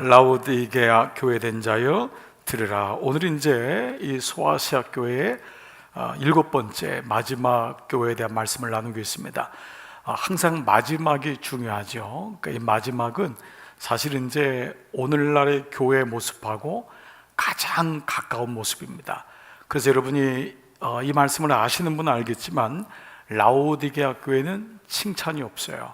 라오디게아 교회된 자여 들으라. 오늘은 이제 이 소아시아 교회의 7번째 마지막 교회에 대한 말씀을 나누겠습니다. 항상 마지막이 중요하죠. 그러니까 이 마지막은 사실 이제 오늘날의 교회의 모습하고 가장 가까운 모습입니다. 그래서 여러분이 이 말씀을 아시는 분은 알겠지만 라오디게아 교회는 칭찬이 없어요.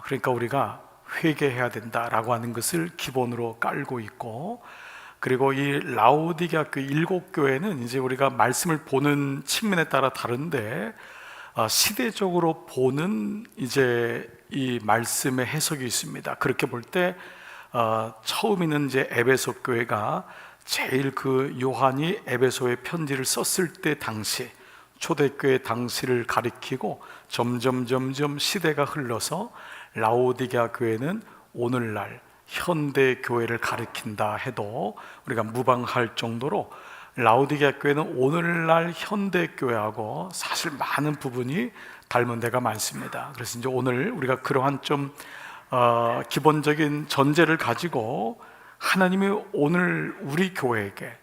그러니까 우리가 회개해야 된다라고 하는 것을 기본으로 깔고 있고, 그리고 이 라오디게아 그 7교회는 이제 우리가 말씀을 보는 측면에 따라 다른데 시대적으로 보는 이제 이 말씀의 해석이 있습니다. 그렇게 볼 때 처음에는 이제 에베소 교회가 제일 그 요한이 에베소의 편지를 썼을 때 당시 초대교회 당시를 가리키고 점점 시대가 흘러서 라오디게아 교회는 오늘날 현대 교회를 가리킨다 해도 우리가 무방할 정도로 라오디게아 교회는 오늘날 현대 교회하고 사실 많은 부분이 닮은 데가 많습니다. 그래서 이제 오늘 우리가 그러한 좀 기본적인 전제를 가지고 하나님이 오늘 우리 교회에게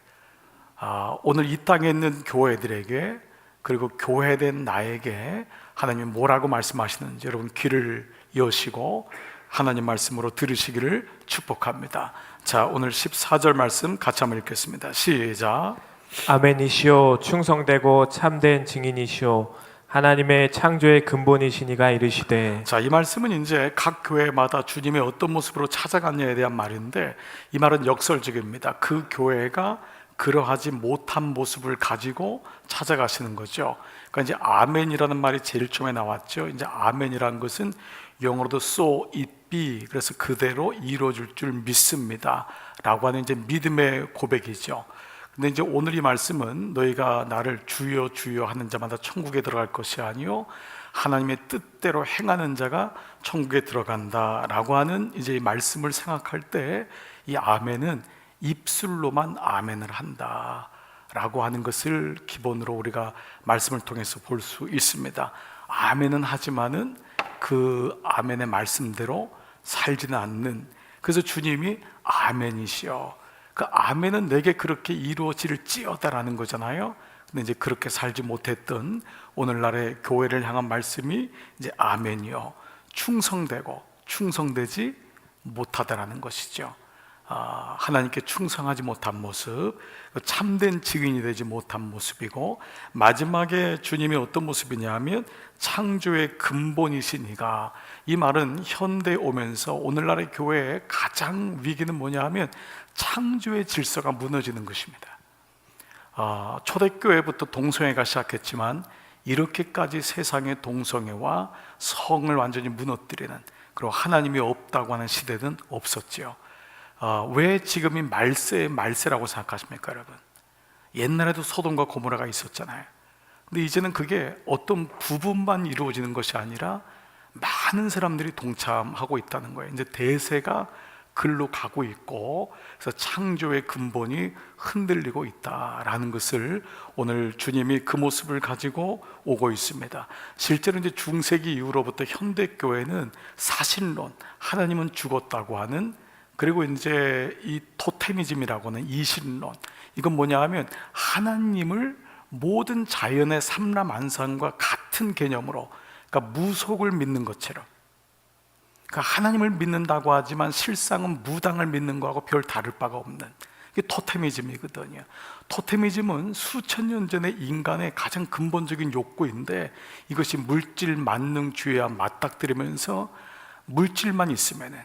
오늘 이 땅에 있는 교회들에게 그리고 교회된 나에게 하나님이 뭐라고 말씀하시는지 여러분 귀를 여시고 하나님 말씀으로 들으시기를 축복합니다. 자, 오늘 14절 말씀 같이 한번 읽겠습니다. 시작. 아멘이시오. 충성되고 참된 증인이시오. 하나님의 창조의 근본이시니가 이르시되. 자, 이 말씀은 이제 각 교회마다 주님의 어떤 모습으로 찾아갔냐에 대한 말인데, 이 말은 역설적입니다. 그 교회가 그러하지 못한 모습을 가지고 찾아가시는 거죠. 그러니까 이제 아멘이라는 말이 제일 처음에 나왔죠. 이제 아멘이라는 것은 영어로도 so it be, 그래서 그대로 이루어질 줄 믿습니다 라고 하는 이제 믿음의 고백이죠. 근데 이제 오늘 이 말씀은 너희가 나를 주여 주여 하는 자마다 천국에 들어갈 것이 아니요 하나님의 뜻대로 행하는 자가 천국에 들어간다 라고 하는 이제 이 말씀을 생각할 때 이 아멘은 입술로만 아멘을 한다 라고 하는 것을 기본으로 우리가 말씀을 통해서 볼 수 있습니다. 아멘은 하지만은 그 아멘의 말씀대로 살지는 않는, 그래서 주님이 아멘이시여, 그 아멘은 내게 그렇게 이루어질지어다라는 거잖아요. 근데 이제 그렇게 살지 못했던 오늘날의 교회를 향한 말씀이 이제 아멘이요, 충성되고 충성되지 못하다라는 것이죠. 하나님께 충성하지 못한 모습, 참된 증인이 되지 못한 모습이고, 마지막에 주님이 어떤 모습이냐 하면 창조의 근본이시니가, 이 말은 현대에 오면서 오늘날의 교회의 가장 위기는 뭐냐 하면 창조의 질서가 무너지는 것입니다. 초대교회부터 동성애가 시작했지만 이렇게까지 세상의 동성애와 성을 완전히 무너뜨리는, 그리고 하나님이 없다고 하는 시대는 없었지요. 왜 지금이 말세라고 생각하십니까, 여러분? 옛날에도 소돔과 고모라가 있었잖아요. 근데 이제는 그게 어떤 부분만 이루어지는 것이 아니라 많은 사람들이 동참하고 있다는 거예요. 이제 대세가 글로 가고 있고, 그래서 창조의 근본이 흔들리고 있다라는 것을 오늘 주님이 그 모습을 가지고 오고 있습니다. 실제로 이제 중세기 이후로부터 현대 교회는 사실론, 하나님은 죽었다고 하는, 그리고 이제 이 토테미즘이라고 하는 이신론, 이건 뭐냐 하면 하나님을 모든 자연의 삼라만상과 같은 개념으로, 그러니까 무속을 믿는 것처럼, 그러니까 하나님을 믿는다고 하지만 실상은 무당을 믿는 거하고 별 다를 바가 없는, 이게 토테미즘이거든요. 토테미즘은 수천 년 전에 인간의 가장 근본적인 욕구인데, 이것이 물질 만능주의와 맞닥뜨리면서 물질만 있으면은,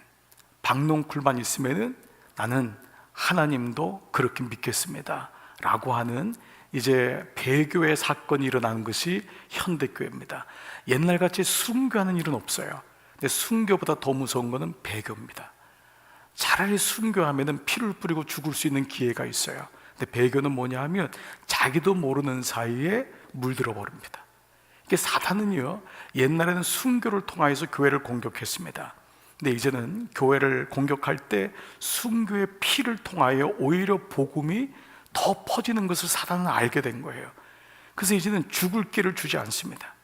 박농쿨만 있으면은 나는 하나님도 그렇게 믿겠습니다 라고 하는 이제 배교의 사건이 일어나는 것이 현대교회입니다. 옛날같이 순교하는 일은 없어요. 근데 순교보다 더 무서운 것은 배교입니다. 차라리 순교하면은 피를 뿌리고 죽을 수 있는 기회가 있어요. 근데 배교는 뭐냐 하면 자기도 모르는 사이에 물들어 버립니다. 이게 사탄은요, 옛날에는 순교를 통하여서 교회를 공격했습니다. 근데 이제는 교회를 공격할 때 순교의 피를 통하여 오히려 복음이 더 퍼지는 것을 사단은 알게 된 거예요. 그래서 이제는 죽을 길을 주지 않습니다.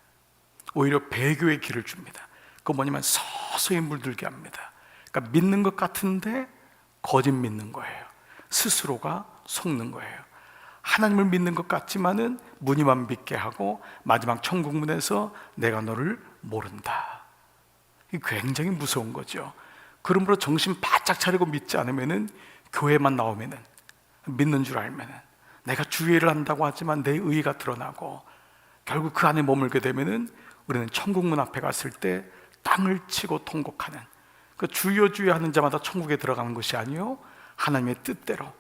오히려 배교의 길을 줍니다. 그건 뭐냐면 서서히 물들게 합니다. 그러니까 믿는 것 같은데 거짓 믿는 거예요. 스스로가 속는 거예요. 하나님을 믿는 것 같지만은 무늬만 믿게 하고 마지막 천국문에서 내가 너를 모른다. 이 굉장히 무서운 거죠. 그러므로 정신 바짝 차리고 믿지 않으면은, 교회만 나오면은, 믿는 줄 알면은, 내가 주의를 한다고 하지만 내 의의가 드러나고 결국 그 안에 머물게 되면은 우리는 천국문 앞에 갔을 때 땅을 치고 통곡하는, 그 주여 주여 하는 자마다 천국에 들어가는 것이 아니요, 하나님의 뜻대로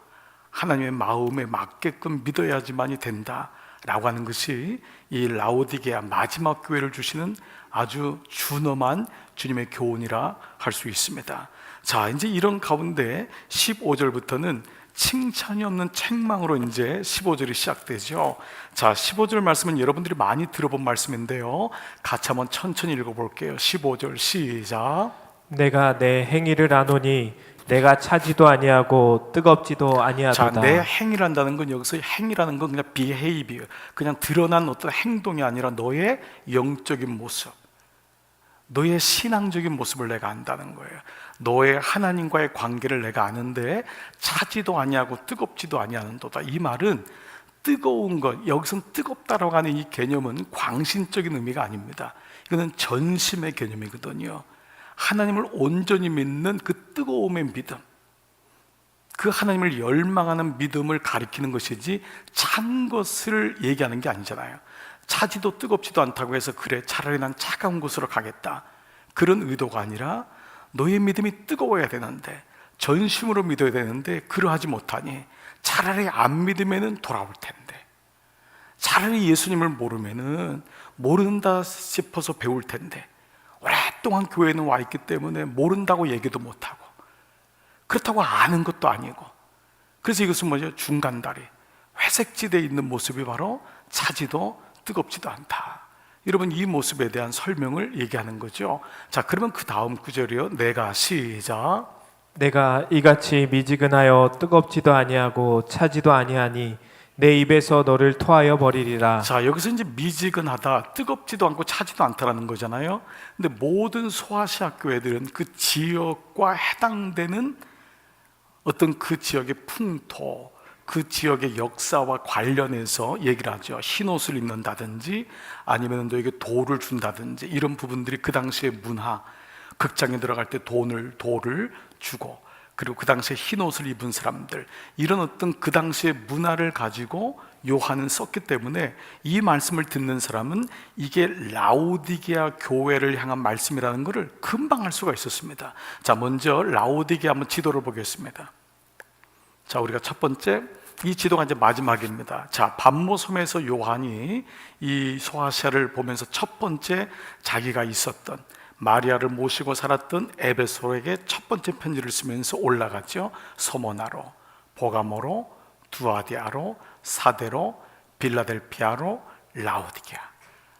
하나님의 마음에 맞게끔 믿어야지만이 된다라고 하는 것이 이 라오디게아 마지막 교회를 주시는 아주 준엄한 주님의 교훈이라 할 수 있습니다. 자, 이제 이런 가운데 15절부터는 칭찬이 없는 책망으로 이제 15절이 시작되죠. 자, 15절 말씀은 여러분들이 많이 들어본 말씀인데요, 같이 한번 천천히 읽어볼게요. 15절 시작. 내가 내 행위를 아노니 내가 차지도 아니하고 뜨겁지도 자, 아니하도다. 내 행위란다는 건, 여기서 행위라는 건 그냥 behavior, 그냥 드러난 어떤 행동이 아니라 너의 영적인 모습, 너의 신앙적인 모습을 내가 안다는 거예요. 너의 하나님과의 관계를 내가 아는데 차지도 아니하고 뜨겁지도 아니하는도다. 이 말은 뜨거운 것, 여기서 뜨겁다라고 하는 이 개념은 광신적인 의미가 아닙니다. 이거는 전심의 개념이거든요. 하나님을 온전히 믿는 그 뜨거움의 믿음, 그 하나님을 열망하는 믿음을 가리키는 것이지 찬 것을 얘기하는 게 아니잖아요. 차지도 뜨겁지도 않다고 해서 그래 차라리 난 차가운 곳으로 가겠다, 그런 의도가 아니라 너의 믿음이 뜨거워야 되는데, 전심으로 믿어야 되는데 그러하지 못하니 차라리 안 믿으면 돌아올 텐데, 차라리 예수님을 모르면 모른다 싶어서 배울 텐데, 오랫동안 교회는 와 있기 때문에 모른다고 얘기도 못하고, 그렇다고 아는 것도 아니고, 그래서 이것은 뭐죠? 중간다리, 회색지대에 있는 모습이 바로 차지도 뜨겁지도 않다. 여러분, 이 모습에 대한 설명을 얘기하는 거죠. 자, 그러면 그 다음 구절이요, 내가 시작. 내가 이같이 미지근하여 뜨겁지도 아니하고 차지도 아니하니 내 입에서 너를 토하여 버리리라. 자, 여기서 이제 미지근하다, 뜨겁지도 않고 차지도 않다라는 거잖아요. 근데 모든 소아시아 교회들은 그 지역과 해당되는 어떤 그 지역의 풍토, 그 지역의 역사와 관련해서 얘기를 하죠. 흰 옷을 입는다든지 아니면 너에게 돌을 준다든지, 이런 부분들이 그 당시의 문화, 극장에 들어갈 때 돌을 주고, 그리고 그 당시에 흰 옷을 입은 사람들, 이런 어떤 그 당시의 문화를 가지고 요한은 썼기 때문에 이 말씀을 듣는 사람은 이게 라오디게아 교회를 향한 말씀이라는 것을 금방 알 수가 있었습니다. 자, 먼저 라오디게아 한번 지도를 보겠습니다. 자, 우리가 첫 번째, 이 지도가 이제 마지막입니다. 자, 밤모섬에서 요한이 이 소아시아를 보면서 첫 번째 자기가 있었던, 마리아를 모시고 살았던 에베소에게 첫 번째 편지를 쓰면서 올라갔죠. 서모나로, 보가모로, 두아디아로, 사데로, 빌라델피아로, 라오디게아,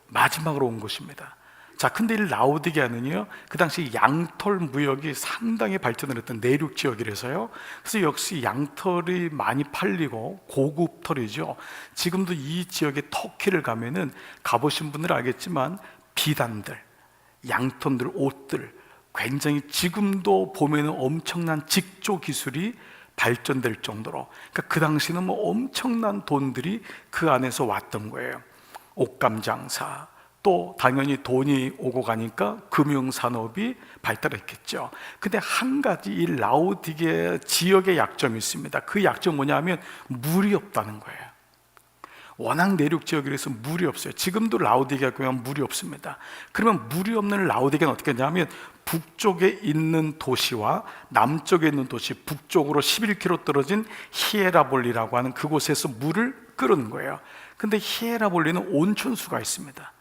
마지막으로 온 곳입니다. 자, 근데 이 라오디게아는요, 그 당시 양털 무역이 상당히 발전을 했던 내륙 지역이라서요, 그래서 역시 양털이 많이 팔리고 고급 털이죠. 지금도 이 지역의 터키를 가면은, 가보신 분들은 알겠지만 비단들, 양톤들, 옷들, 굉장히 지금도 보면은 엄청난 직조 기술이 발전될 정도로, 그러니까 그 당시는 뭐 엄청난 돈들이 그 안에서 왔던 거예요. 옷감 장사, 또 당연히 돈이 오고 가니까 금융산업이 발달했겠죠. 근데 한 가지 이 라오디게 지역의 약점이 있습니다. 그 약점 뭐냐면 물이 없다는 거예요. 워낙 내륙 지역이라서 물이 없어요. 지금도 라오디게아 교회는 물이 없습니다. 그러면 물이 없는 라오디게아는 어떻게 하냐면, 북쪽에 있는 도시와 남쪽에 있는 도시, 북쪽으로 11km 떨어진 히에라볼리라고 하는 그곳에서 물을 끓는 거예요. 근데 히에라볼리는 온천수가 있습니다.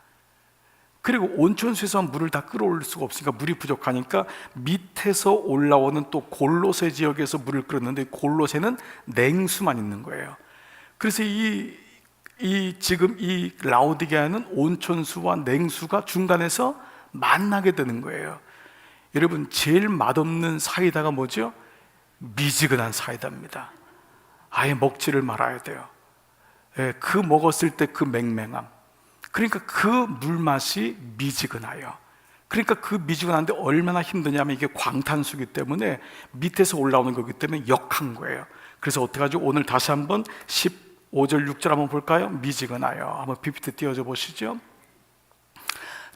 그리고 온천수에서 물을 다 끌어올 수가 없으니까, 물이 부족하니까 밑에서 올라오는 또 골로새 지역에서 물을 끌었는데, 골로새는 냉수만 있는 거예요. 그래서 지금 이 라오디게아는 온천수와 냉수가 중간에서 만나게 되는 거예요. 여러분, 제일 맛없는 사이다가 뭐죠? 미지근한 사이다입니다. 아예 먹지를 말아야 돼요. 그 먹었을 때 그 맹맹함, 그러니까 그 물맛이 미지근하여, 그러니까 그 미지근한데 얼마나 힘드냐면 이게 광탄수기 때문에 밑에서 올라오는 거기 때문에 역한 거예요. 그래서 어떻게 하죠? 오늘 다시 한번 15절 6절 한번 볼까요? 미지근하여. 한번 PPT 띄워줘 보시죠.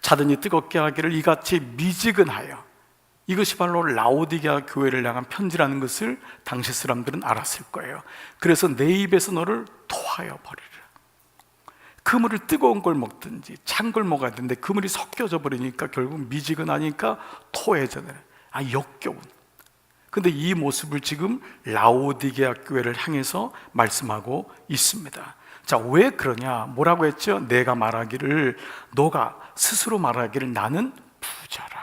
자든이 뜨겁게 하기를 이같이 미지근하여. 이것이 바로 라오디게아 교회를 향한 편지라는 것을 당시 사람들은 알았을 거예요. 그래서 내 입에서 너를 토하여 버리리라. 그물을 뜨거운 걸 먹든지 찬 걸 먹어야 되는데 그물이 섞여져 버리니까 결국 미지근하니까 토해져요. 역겨운. 근데 이 모습을 지금 라오디게아 교회를 향해서 말씀하고 있습니다. 자, 왜 그러냐? 뭐라고 했죠? 내가 말하기를, 너가 스스로 말하기를 나는 부자라.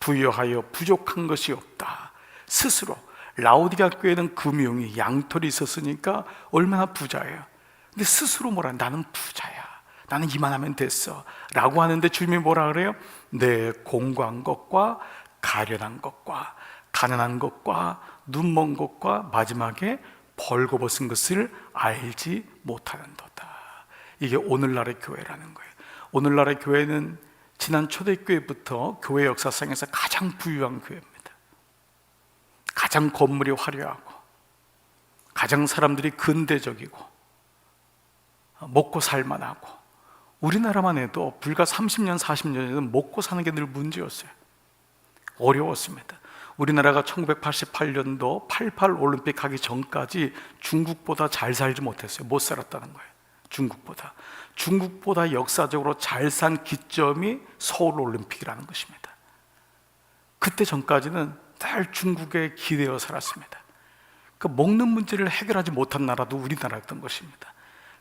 부여하여 부족한 것이 없다. 스스로. 라오디게아 교회는 금융이 양털이 있었으니까 얼마나 부자예요. 근데 스스로 뭐라, 나는 부자야, 나는 이만하면 됐어 라고 하는데 주님이 뭐라 그래요? 내 공고한 것과 가련한 것과 가난한 것과 눈먼 것과 마지막에 벌거벗은 것을 알지 못하는도다. 이게 오늘날의 교회라는 거예요. 오늘날의 교회는 지난 초대교회부터 교회 역사상에서 가장 부유한 교회입니다. 가장 건물이 화려하고 가장 사람들이 근대적이고 먹고 살만하고, 우리나라만 해도 불과 30년 40년 전에는 먹고 사는 게 늘 문제였어요. 어려웠습니다. 우리나라가 1988년도 88 올림픽 가기 전까지 중국보다 잘 살지 못했어요. 못 살았다는 거예요. 중국보다 역사적으로 잘 산 기점이 서울 올림픽이라는 것입니다. 그때 전까지는 늘 중국에 기대어 살았습니다. 그러니까 먹는 문제를 해결하지 못한 나라도 우리나라였던 것입니다.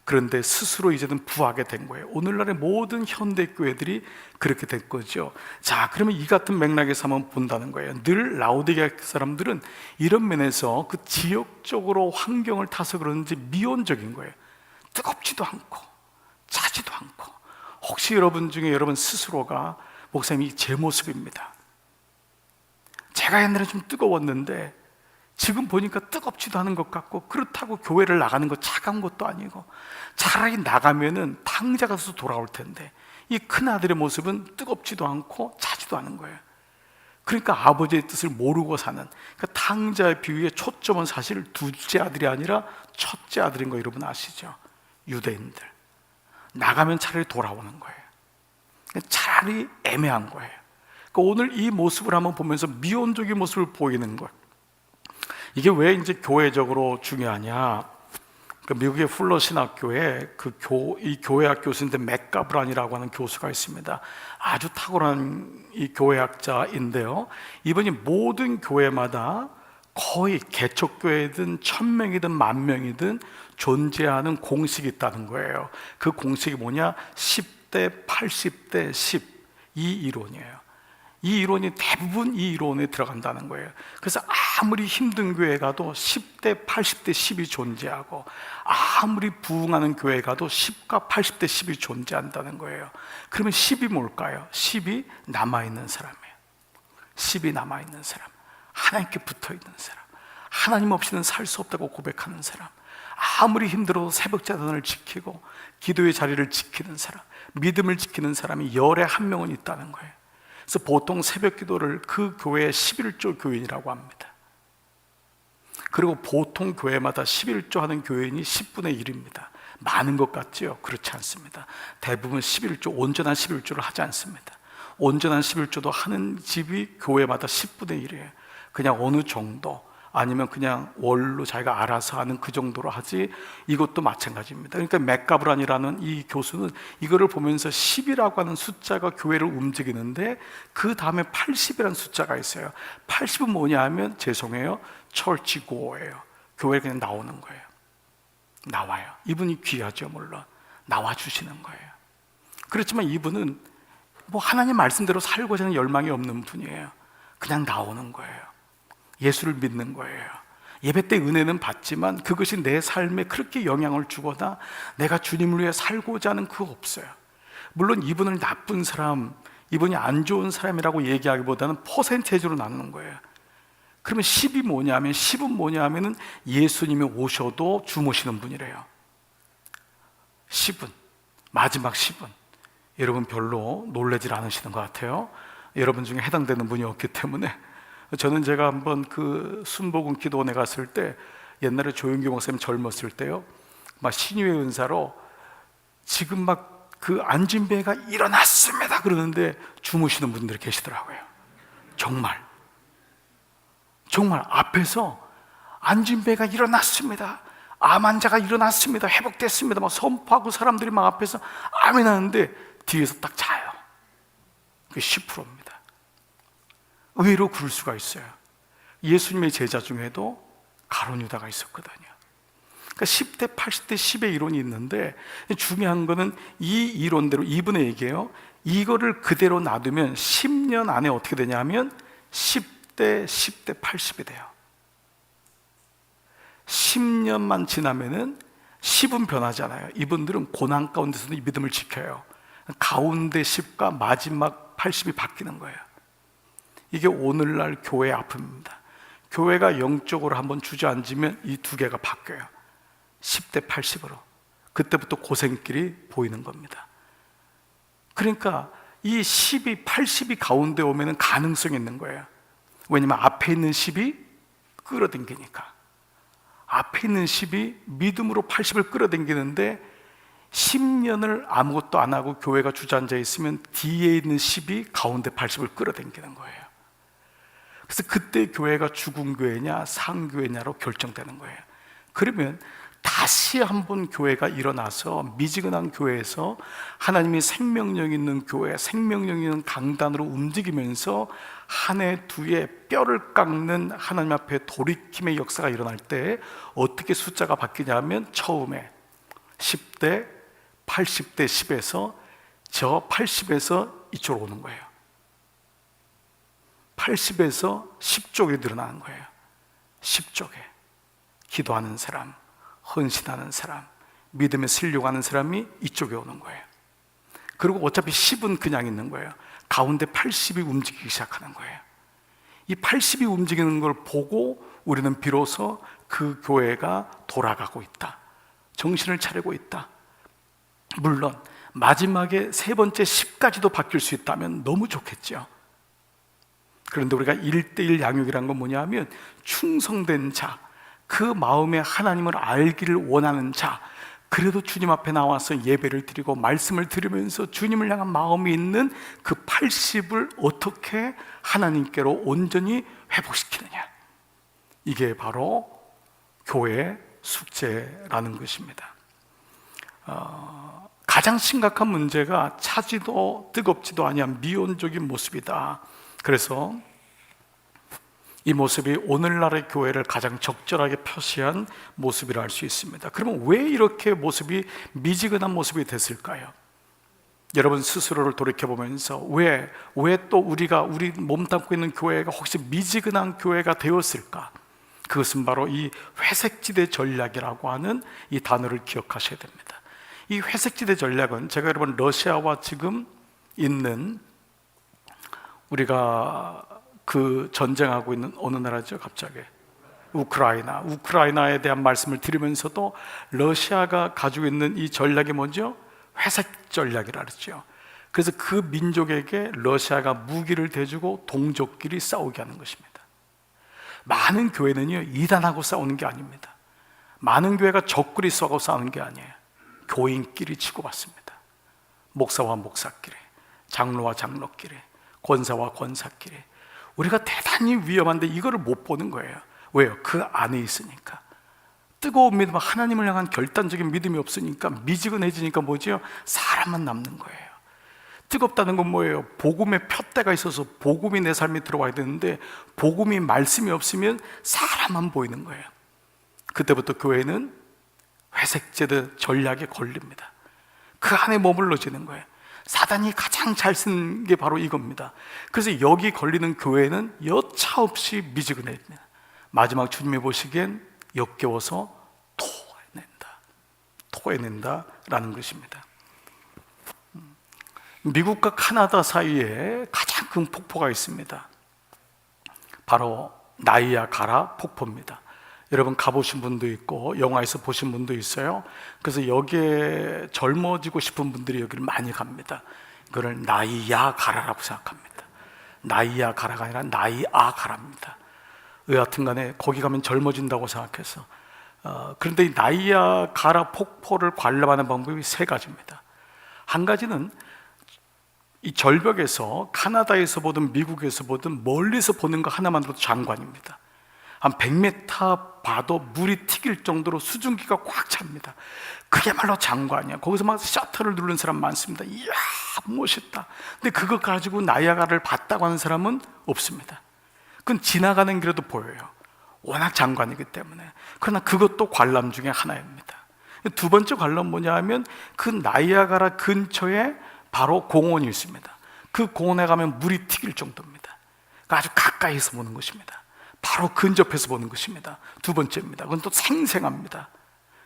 그런데 스스로 이제는 부하게 된 거예요. 오늘날의 모든 현대교회들이 그렇게 된 거죠. 자, 그러면 이 같은 맥락에서 한번 본다는 거예요. 늘 라오디게아 사람들은 이런 면에서 그 지역적으로 환경을 타서 그런지 미온적인 거예요. 뜨겁지도 않고 차지도 않고. 혹시 여러분 중에 여러분 스스로가, 목사님이 제 모습입니다, 제가 옛날에 좀 뜨거웠는데 지금 보니까 뜨겁지도 않은 것 같고, 그렇다고 교회를 나가는 거 차가운 것도 아니고, 차라리 나가면은 탕자 가서 돌아올 텐데 이 큰아들의 모습은 뜨겁지도 않고 차지도 않은 거예요. 그러니까 아버지의 뜻을 모르고 사는, 그러니까 탕자의 비유의 초점은 사실 둘째 아들이 아니라 첫째 아들인 거 여러분 아시죠? 유대인들 나가면 차라리 돌아오는 거예요. 차라리 애매한 거예요. 그러니까 오늘 이 모습을 한번 보면서 미온적인 모습을 보이는 거예요. 이게 왜 이제 교회적으로 중요하냐? 그 미국의 풀러 신학교에 이 교회학 교수인데 맥가브란이라고 하는 교수가 있습니다. 아주 탁월한 이 교회학자인데요. 이분이 모든 교회마다 거의 개척교회든 1000명이든 10,000명이든 존재하는 공식이 있다는 거예요. 그 공식이 뭐냐? 10대 80대 10, 이 이론이에요. 이 이론이 대부분 이 이론에 들어간다는 거예요. 그래서 아무리 힘든 교회 가도 10대 80대 10이 존재하고, 아무리 부흥하는 교회 가도 10과 80대 10이 존재한다는 거예요. 그러면 10이 뭘까요? 10이 남아있는 사람이에요. 10이 남아있는 사람, 하나님께 붙어있는 사람, 하나님 없이는 살 수 없다고 고백하는 사람, 아무리 힘들어도 새벽자단을 지키고 기도의 자리를 지키는 사람, 믿음을 지키는 사람이 열에 한 명은 있다는 거예요. 그래서 보통 새벽 기도를 그 교회의 11조 교인이라고 합니다. 그리고 보통 교회마다 11조 하는 교인이 10분의 1입니다. 많은 것 같지요? 그렇지 않습니다. 대부분 11조, 온전한 11조를 하지 않습니다. 온전한 11조도 하는 집이 교회마다 10분의 1이에요. 그냥 어느 정도, 아니면 그냥 월로 자기가 알아서 하는 그 정도로 하지, 이것도 마찬가지입니다. 그러니까 맥가브란이라는 이 교수는 이거를 보면서 10이라고 하는 숫자가 교회를 움직이는데 그 다음에 80이라는 숫자가 있어요. 80은 뭐냐 하면, 죄송해요, 철치고예요. 교회에 그냥 나오는 거예요. 나와요. 이분이 귀하죠. 물론 나와주시는 거예요. 그렇지만 이분은 뭐 하나님 말씀대로 살고자 하는 열망이 없는 분이에요. 그냥 나오는 거예요. 예수를 믿는 거예요. 예배 때 은혜는 받지만 그것이 내 삶에 그렇게 영향을 주거나 내가 주님을 위해 살고자 하는 그거 없어요. 물론 이분을 나쁜 사람, 이분이 안 좋은 사람이라고 얘기하기보다는 퍼센테이지로 나누는 거예요. 그러면 10이 뭐냐 하면, 10은 뭐냐 하면은 예수님이 오셔도 주무시는 분이래요. 10은, 마지막 10은 여러분 별로 놀라질 않으시는 것 같아요. 여러분 중에 해당되는 분이 없기 때문에. 저는 제가 한번 그 순복음 기도원에 갔을 때, 옛날에 조용기 목사님 젊었을 때요, 막 신유의 은사로 지금 막 그 안진배가 일어났습니다 그러는데 주무시는 분들이 계시더라고요. 정말 앞에서 안진배가 일어났습니다, 암 환자가 일어났습니다, 회복됐습니다 막 선포하고 사람들이 막 앞에서 아멘 하는데 뒤에서 딱 자요. 그게 10%입니다. 의외로 그럴 수가 있어요. 예수님의 제자 중에도 가룟 유다가 있었거든요. 그러니까 10대, 80대, 10의 이론이 있는데, 중요한 거는 이 이론대로, 이분의 얘기예요. 이거를 그대로 놔두면 10년 안에 어떻게 되냐면 10대, 10대, 80이 돼요. 10년만 지나면은 10은 변하잖아요. 이분들은 고난 가운데서도 이 믿음을 지켜요. 가운데 10과 마지막 80이 바뀌는 거예요. 이게 오늘날 교회의 아픔입니다. 교회가 영적으로 한번 주저앉으면 이 두 개가 바뀌어요. 10대 80으로. 그때부터 고생길이 보이는 겁니다. 그러니까 이 10이 80이 가운데 오면 가능성이 있는 거예요. 왜냐면 앞에 있는 10이 끌어당기니까. 앞에 있는 10이 믿음으로 80을 끌어당기는데, 10년을 아무것도 안 하고 교회가 주저앉아 있으면 뒤에 있는 10이 가운데 80을 끌어당기는 거예요. 그래서 그때 교회가 죽은 교회냐 상교회냐로 결정되는 거예요. 그러면 다시 한번 교회가 일어나서 미지근한 교회에서 하나님이 생명력 있는 교회, 생명력 있는 강단으로 움직이면서 한 해 두 해 뼈를 깎는 하나님 앞에 돌이킴의 역사가 일어날 때 어떻게 숫자가 바뀌냐면, 처음에 10대, 80대 10에서 저 80에서 이쪽으로 오는 거예요. 80에서 10쪽에 늘어나는 거예요. 10쪽에 기도하는 사람, 헌신하는 사람, 믿음에 쓰려고 하는 사람이 이쪽에 오는 거예요. 그리고 어차피 10은 그냥 있는 거예요. 가운데 80이 움직이기 시작하는 거예요. 이 80이 움직이는 걸 보고 우리는 비로소 그 교회가 돌아가고 있다, 정신을 차리고 있다. 물론 마지막에 세 번째 10까지도 바뀔 수 있다면 너무 좋겠죠. 그런데 우리가 1:1 양육이란 건 뭐냐 하면, 충성된 자, 그 마음에 하나님을 알기를 원하는 자, 그래도 주님 앞에 나와서 예배를 드리고 말씀을 들으면서 주님을 향한 마음이 있는 그 80을 어떻게 하나님께로 온전히 회복시키느냐, 이게 바로 교회의 숙제라는 것입니다. 가장 심각한 문제가 차지도 뜨겁지도 아니한 미온적인 모습이다. 그래서 이 모습이 오늘날의 교회를 가장 적절하게 표시한 모습이라 할 수 있습니다. 그러면 왜 이렇게 모습이 미지근한 모습이 됐을까요? 여러분 스스로를 돌이켜보면서 왜 또 우리 몸담고 있는 교회가 혹시 미지근한 교회가 되었을까? 그것은 바로 이 회색지대 전략이라고 하는 이 단어를 기억하셔야 됩니다. 이 회색지대 전략은, 제가 여러분 러시아와 지금 있는, 우리가 그 전쟁하고 있는 어느 나라죠? 갑자기 우크라이나에 대한 말씀을 드리면서도 러시아가 가지고 있는 이 전략이 뭐죠? 회색 전략이라 그랬죠. 그래서 그 민족에게 러시아가 무기를 대주고 동족끼리 싸우게 하는 것입니다. 많은 교회는요, 이단하고 싸우는 게 아닙니다. 많은 교회가 적끼리 싸우는 게 아니에요. 교인끼리 치고받습니다. 목사와 목사끼리, 장로와 장로끼리, 권사와 권사끼리. 우리가 대단히 위험한데 이거를 못 보는 거예요. 왜요? 그 안에 있으니까. 뜨거운 믿음, 하나님을 향한 결단적인 믿음이 없으니까 미지근해지니까 뭐죠? 사람만 남는 거예요. 뜨겁다는 건 뭐예요? 복음의 푯대가 있어서 복음이 내 삶에 들어와야 되는데, 복음이 말씀이 없으면 사람만 보이는 거예요. 그때부터 교회는 회색제드 전략에 걸립니다. 그 안에 머물러지는 거예요. 사단이 가장 잘 쓴 게 바로 이겁니다. 그래서 여기 걸리는 교회는 여차없이 미지근해집니다. 마지막 주님이 보시기엔 역겨워서 토해낸다라는 것입니다. 미국과 카나다 사이에 가장 큰 폭포가 있습니다. 바로 나이아가라 폭포입니다. 여러분 가보신 분도 있고 영화에서 보신 분도 있어요. 그래서 여기에 젊어지고 싶은 분들이 여기를 많이 갑니다. 이거를 나이야 가라라고 생각합니다. 나이야 가라가 아니라 나이아 가라입니다. 여하튼 간에 거기 가면 젊어진다고 생각해서 그런데 이 나이야 가라 폭포를 관람하는 방법이 세 가지입니다. 한 가지는 이 절벽에서 카나다에서 보든 미국에서 보든 멀리서 보는 거 하나만으로도 장관입니다. 한 100m 봐도 물이 튀길 정도로 수증기가 꽉 찹니다. 그야말로 장관이야. 거기서 막 셔터를 누르는 사람 많습니다. 이야 멋있다. 근데 그거 가지고 나이아가라를 봤다고 하는 사람은 없습니다. 그건 지나가는 길에도 보여요. 워낙 장관이기 때문에. 그러나 그것도 관람 중에 하나입니다. 두 번째 관람 뭐냐 하면 그 나이아가라 근처에 바로 공원이 있습니다. 그 공원에 가면 물이 튀길 정도입니다. 그러니까 아주 가까이서 보는 것입니다. 바로 근접해서 보는 것입니다. 두 번째입니다. 그건 또 생생합니다.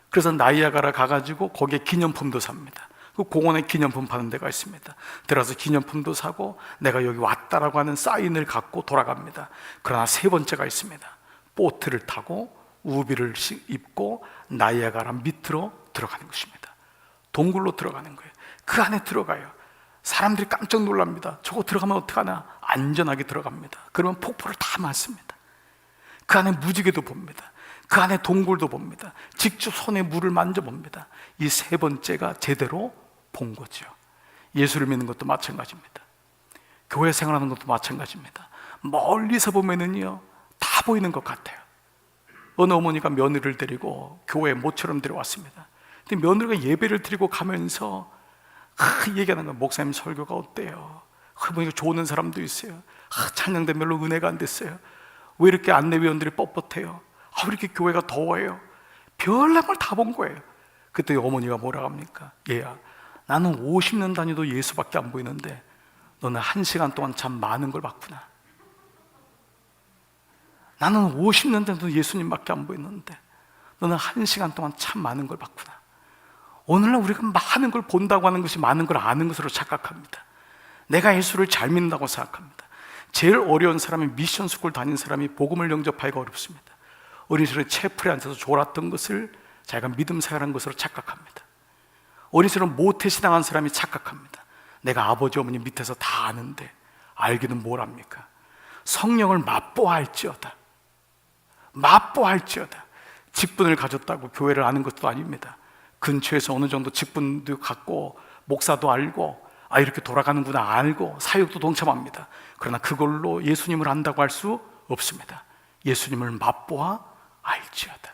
그래서 나이아가라 가가지고 거기에 기념품도 삽니다. 그 공원에 기념품 파는 데가 있습니다. 들어서 기념품도 사고 내가 여기 왔다라고 하는 사인을 갖고 돌아갑니다. 그러나 세 번째가 있습니다. 보트를 타고 우비를 입고 나이아가라 밑으로 들어가는 것입니다. 동굴로 들어가는 거예요. 그 안에 들어가요. 사람들이 깜짝 놀랍니다. 저거 들어가면 어떡하나? 안전하게 들어갑니다. 그러면 폭포를 다 맞습니다. 그 안에 무지개도 봅니다. 그 안에 동굴도 봅니다. 직접 손에 물을 만져봅니다. 이 세 번째가 제대로 본 거죠. 예수를 믿는 것도 마찬가지입니다. 교회 생활하는 것도 마찬가지입니다. 멀리서 보면은요 다 보이는 것 같아요. 어느 어머니가 며느리를 데리고 교회에 모처럼 데려왔습니다. 근데 며느리가 예배를 드리고 가면서 얘기하는 거예요. 목사님 설교가 어때요? 보니까 좋은 사람도 있어요. 찬양대 별로 은혜가 안 됐어요. 왜 이렇게 안내위원들이 뻣뻣해요? 왜 이렇게 교회가 더워요? 별난 걸 다 본 거예요. 그때 어머니가 뭐라고 합니까? 얘야, 나는 50년 다녀도 예수밖에 안 보이는데 너는 1시간 동안 참 많은 걸 봤구나. 나는 50년 다녀도 예수님밖에 안 보이는데 너는 1시간 동안 참 많은 걸 봤구나. 오늘날 우리가 많은 걸 본다고 하는 것이 많은 걸 아는 것으로 착각합니다. 내가 예수를 잘 믿는다고 생각합니다. 제일 어려운 사람이 미션 스쿨 다닌 사람이 복음을 영접하기가 어렵습니다. 어린 시절에 채플에 앉아서 졸았던 것을 자기가 믿음 생활한 것으로 착각합니다. 어린 시절에 모태 신앙한 사람이 착각합니다. 내가 아버지 어머니 밑에서 다 아는데 알기는 뭘 합니까? 성령을 맛보아할지어다. 맛보아할지어다. 직분을 가졌다고 교회를 아는 것도 아닙니다. 근처에서 어느 정도 직분도 갖고 목사도 알고 이렇게 돌아가는구나 알고 사역도 동참합니다. 그러나 그걸로 예수님을 안다고 할 수 없습니다. 예수님을 맛보아 알지어다.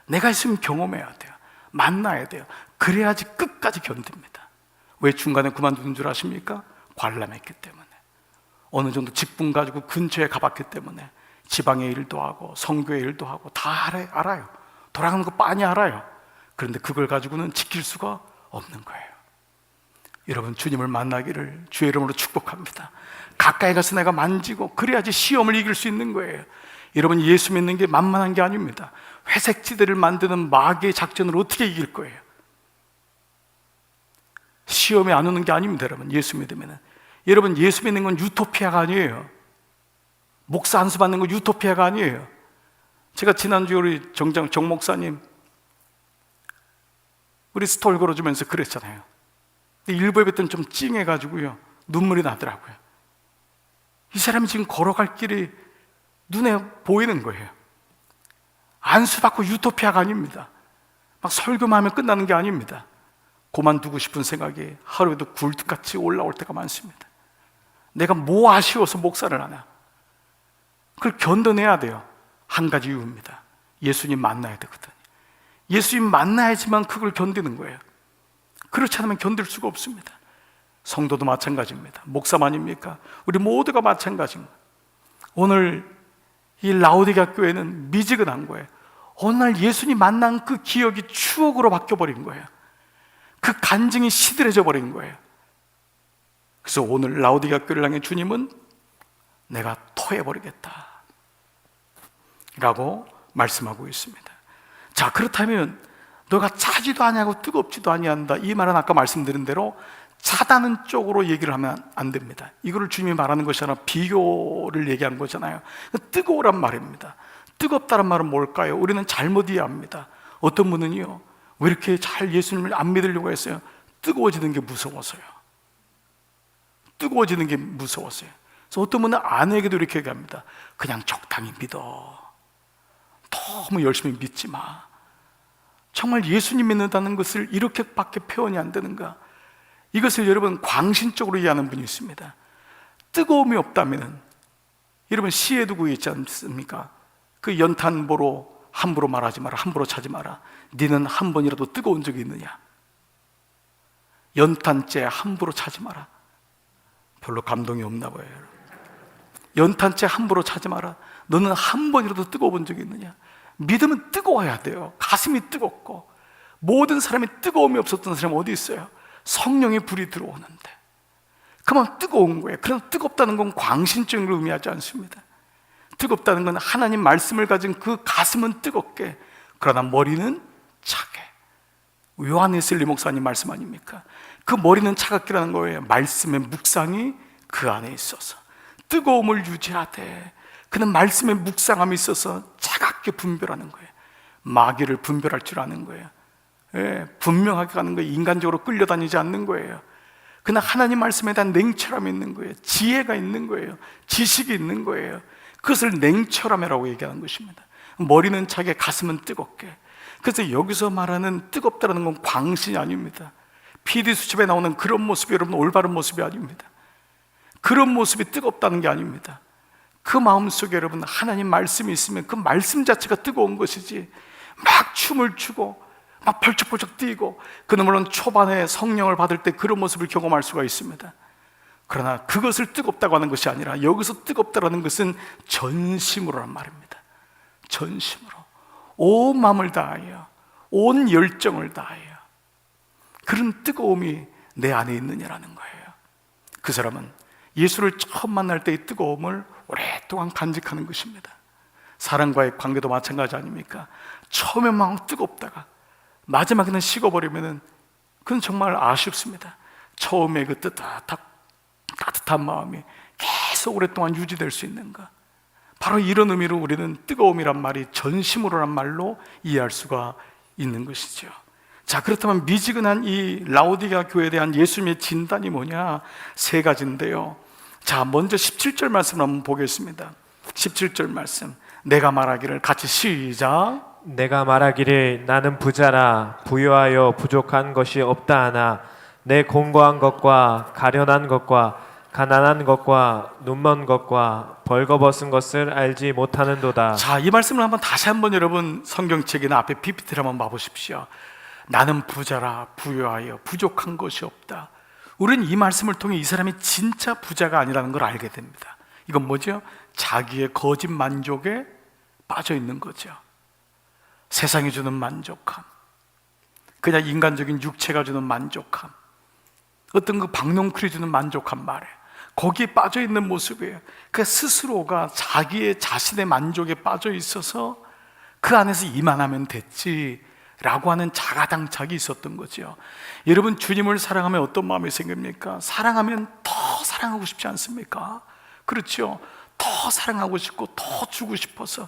내가 있으면 경험해야 돼요. 만나야 돼요. 그래야지 끝까지 견딥니다. 왜 중간에 그만두는 줄 아십니까? 관람했기 때문에. 어느 정도 직분 가지고 근처에 가봤기 때문에 지방의 일도 하고 선교의 일도 하고 다 알아요. 돌아가는 거 빤히 알아요. 그런데 그걸 가지고는 지킬 수가 없는 거예요. 여러분 주님을 만나기를 주의 이름으로 축복합니다. 가까이 가서 내가 만지고 그래야지 시험을 이길 수 있는 거예요. 여러분 예수 믿는 게 만만한 게 아닙니다. 회색지대를 만드는 마귀의 작전을 어떻게 이길 거예요? 시험에 안 오는 게 아닙니다. 여러분 예수 믿으면 여러분 예수 믿는 건 유토피아가 아니에요. 목사 안수 받는 건 유토피아가 아니에요. 제가 지난주에 우리 정 목사님 우리 스톨 걸어주면서 그랬잖아요. 일부 예배 때는 좀 찡해가지고요 눈물이 나더라고요. 이 사람이 지금 걸어갈 길이 눈에 보이는 거예요. 안수받고 유토피아가 아닙니다. 막 설교만 하면 끝나는 게 아닙니다. 그만두고 싶은 생각이 하루에도 굴뚝같이 올라올 때가 많습니다. 내가 뭐 아쉬워서 목사를 하나? 그걸 견뎌내야 돼요. 한 가지 이유입니다. 예수님 만나야 되거든요. 예수님 만나야지만 그걸 견디는 거예요. 그렇지 않으면 견딜 수가 없습니다. 성도도 마찬가지입니다. 목사만입니까? 우리 모두가 마찬가지입니다. 오늘 이 라오디게아 교회는 미지근한 거예요. 어느 날 예수님 만난 그 기억이 추억으로 바뀌어버린 거예요. 그 간증이 시들해져 버린 거예요. 그래서 오늘 라오디게아 교회를 향해 주님은 내가 토해버리겠다 라고 말씀하고 있습니다. 자, 그렇다면 너가 차지도 아니하고 뜨겁지도 아니한다, 이 말은 아까 말씀드린 대로 차다는 쪽으로 얘기를 하면 안 됩니다. 이거를 주님이 말하는 것이 아니라 비교를 얘기한 거잖아요. 뜨거우란 말입니다. 뜨겁다는 말은 뭘까요? 우리는 잘못 이해합니다. 어떤 분은요, 왜 이렇게 잘 예수님을 안 믿으려고 했어요? 뜨거워지는 게 무서워서요. 뜨거워지는 게 무서웠어요. 그래서 어떤 분은 아내에게도 이렇게 얘기합니다. 그냥 적당히 믿어. 너무 열심히 믿지 마. 정말 예수님 믿는다는 것을 이렇게밖에 표현이 안 되는가? 이것을 여러분 광신적으로 이해하는 분이 있습니다. 뜨거움이 없다면, 여러분 시에도 그게 있지 않습니까? 그 연탄 보러 함부로 말하지 마라, 함부로 차지 마라. 너는 한 번이라도 뜨거운 적이 있느냐? 연탄재 함부로 차지 마라. 별로 감동이 없나 봐요. 연탄재 함부로 차지 마라. 너는 한 번이라도 뜨거운 적이 있느냐? 믿음은 뜨거워야 돼요. 가슴이 뜨겁고. 모든 사람이 뜨거움이 없었던 사람이 어디 있어요? 성령의 불이 들어오는데 그만 뜨거운 거예요. 그럼 뜨겁다는 건 광신적인 걸 의미하지 않습니다. 뜨겁다는 건 하나님 말씀을 가진 그 가슴은 뜨겁게, 그러나 머리는 차게. 요한웨슬리 목사님 말씀 아닙니까? 그 머리는 차갑기라는 거예요. 말씀의 묵상이 그 안에 있어서 뜨거움을 유지하되, 그는 말씀의 묵상함이 있어서 차갑게 분별하는 거예요. 마귀를 분별할 줄 아는 거예요. 예, 분명하게 가는 거예요. 인간적으로 끌려다니지 않는 거예요. 그는 하나님 말씀에 대한 냉철함이 있는 거예요. 지혜가 있는 거예요. 지식이 있는 거예요. 그것을 냉철함이라고 얘기하는 것입니다. 머리는 차게, 가슴은 뜨겁게. 그래서 여기서 말하는 뜨겁다는 건 광신이 아닙니다. PD수첩에 나오는 그런 모습이 여러분 올바른 모습이 아닙니다. 그런 모습이 뜨겁다는 게 아닙니다. 그 마음속에 여러분 하나님 말씀이 있으면 그 말씀 자체가 뜨거운 것이지, 막 춤을 추고 막 벌쩍벌쩍 뛰고, 그는 물론 초반에 성령을 받을 때 그런 모습을 경험할 수가 있습니다. 그러나 그것을 뜨겁다고 하는 것이 아니라, 여기서 뜨겁다라는 것은 전심으로란 말입니다. 전심으로, 온 마음을 다하여, 온 열정을 다하여 그런 뜨거움이 내 안에 있느냐라는 거예요. 그 사람은 예수를 처음 만날 때의 뜨거움을 오랫동안 간직하는 것입니다. 사람과의 관계도 마찬가지 아닙니까? 처음에 막 뜨겁다가 마지막에는 식어버리면 그건 정말 아쉽습니다. 처음에 그 따뜻한 마음이 계속 오랫동안 유지될 수 있는가? 바로 이런 의미로 우리는 뜨거움이란 말이 전심으로란 말로 이해할 수가 있는 것이죠. 자, 그렇다면 미지근한 이 라오디게아 교회에 대한 예수님의 진단이 뭐냐? 세 가지인데요. 자, 먼저 17절 말씀을 한번 보겠습니다. 17절 말씀, 내가 말하기를, 같이 시작. 내가 말하기를 나는 부자라 부유하여 부족한 것이 없다 하나 내 공고한 것과 가련한 것과 가난한 것과 눈먼 것과 벌거벗은 것을 알지 못하는도다. 자, 이 말씀을 한번 다시 한번 여러분 성경책이나 앞에 PPT를 한번 봐보십시오. 나는 부자라 부유하여 부족한 것이 없다. 우리는 이 말씀을 통해 이 사람이 진짜 부자가 아니라는 걸 알게 됩니다. 이건 뭐죠? 자기의 거짓 만족에 빠져 있는 거죠. 세상이 주는 만족함, 그냥 인간적인 육체가 주는 만족함, 어떤 그 박농쿨이 주는 만족함 말에 거기에 빠져 있는 모습이에요. 그 스스로가 자기의 자신의 만족에 빠져 있어서 그 안에서 이만하면 됐지 라고 하는 자가당착이 있었던 거죠. 여러분, 주님을 사랑하면 어떤 마음이 생깁니까? 사랑하면 더 사랑하고 싶지 않습니까? 그렇죠. 더 사랑하고 싶고 더 주고 싶어서.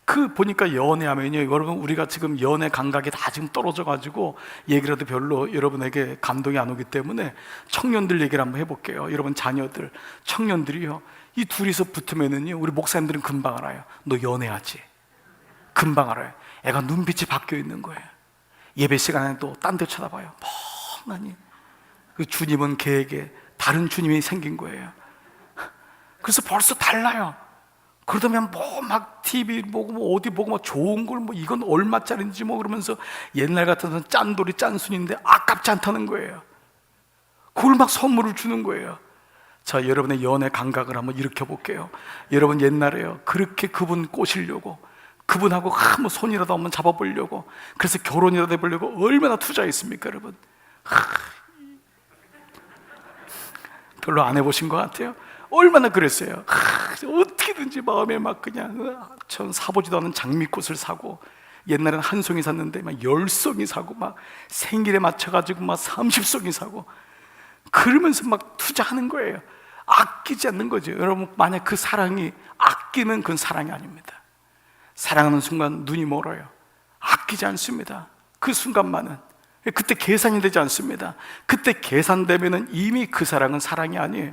그 보니까 연애하면요, 여러분 우리가 지금 연애 감각이 다 지금 떨어져 가지고 얘기라도 별로 여러분에게 감동이 안 오기 때문에 청년들 얘기를 한번 해볼게요. 여러분 자녀들, 청년들이요, 이 둘이서 붙으면은요, 우리 목사님들은 금방 알아요. 너 연애하지? 금방 알아요. 애가 눈빛이 바뀌어 있는 거예요. 예배 시간에 또 딴 데 쳐다봐요. 멍하니. 그 주님은 걔에게 다른 주님이 생긴 거예요. 그래서 벌써 달라요. 그러다 보면 뭐 막 TV 보고 뭐 어디 보고 막 좋은 걸 뭐 이건 얼마짜리인지 뭐 그러면서 옛날 같아서는 짠돌이 짠순인데 아깝지 않다는 거예요. 그걸 막 선물을 주는 거예요. 자, 여러분의 연애 감각을 한번 일으켜 볼게요. 여러분 옛날에요, 그렇게 그분 꼬시려고 그분하고 뭐 손이라도 한번 잡아보려고, 그래서 결혼이라도 해보려고 얼마나 투자했습니까 여러분? 별로 안 해보신 것 같아요. 얼마나 그랬어요. 어떻게든지 마음에 막 그냥 전 사보지도 않은 장미꽃을 사고, 옛날엔 한 송이 샀는데 막 10송이 사고, 막 생일에 맞춰가지고 막 30송이 사고, 그러면서 막 투자하는 거예요. 아끼지 않는 거죠. 여러분, 만약 그 사랑이 아끼면 그건 사랑이 아닙니다. 사랑하는 순간 눈이 멀어요. 아끼지 않습니다. 그 순간만은. 그때 계산이 되지 않습니다. 그때 계산되면은 이미 그 사랑은 사랑이 아니에요.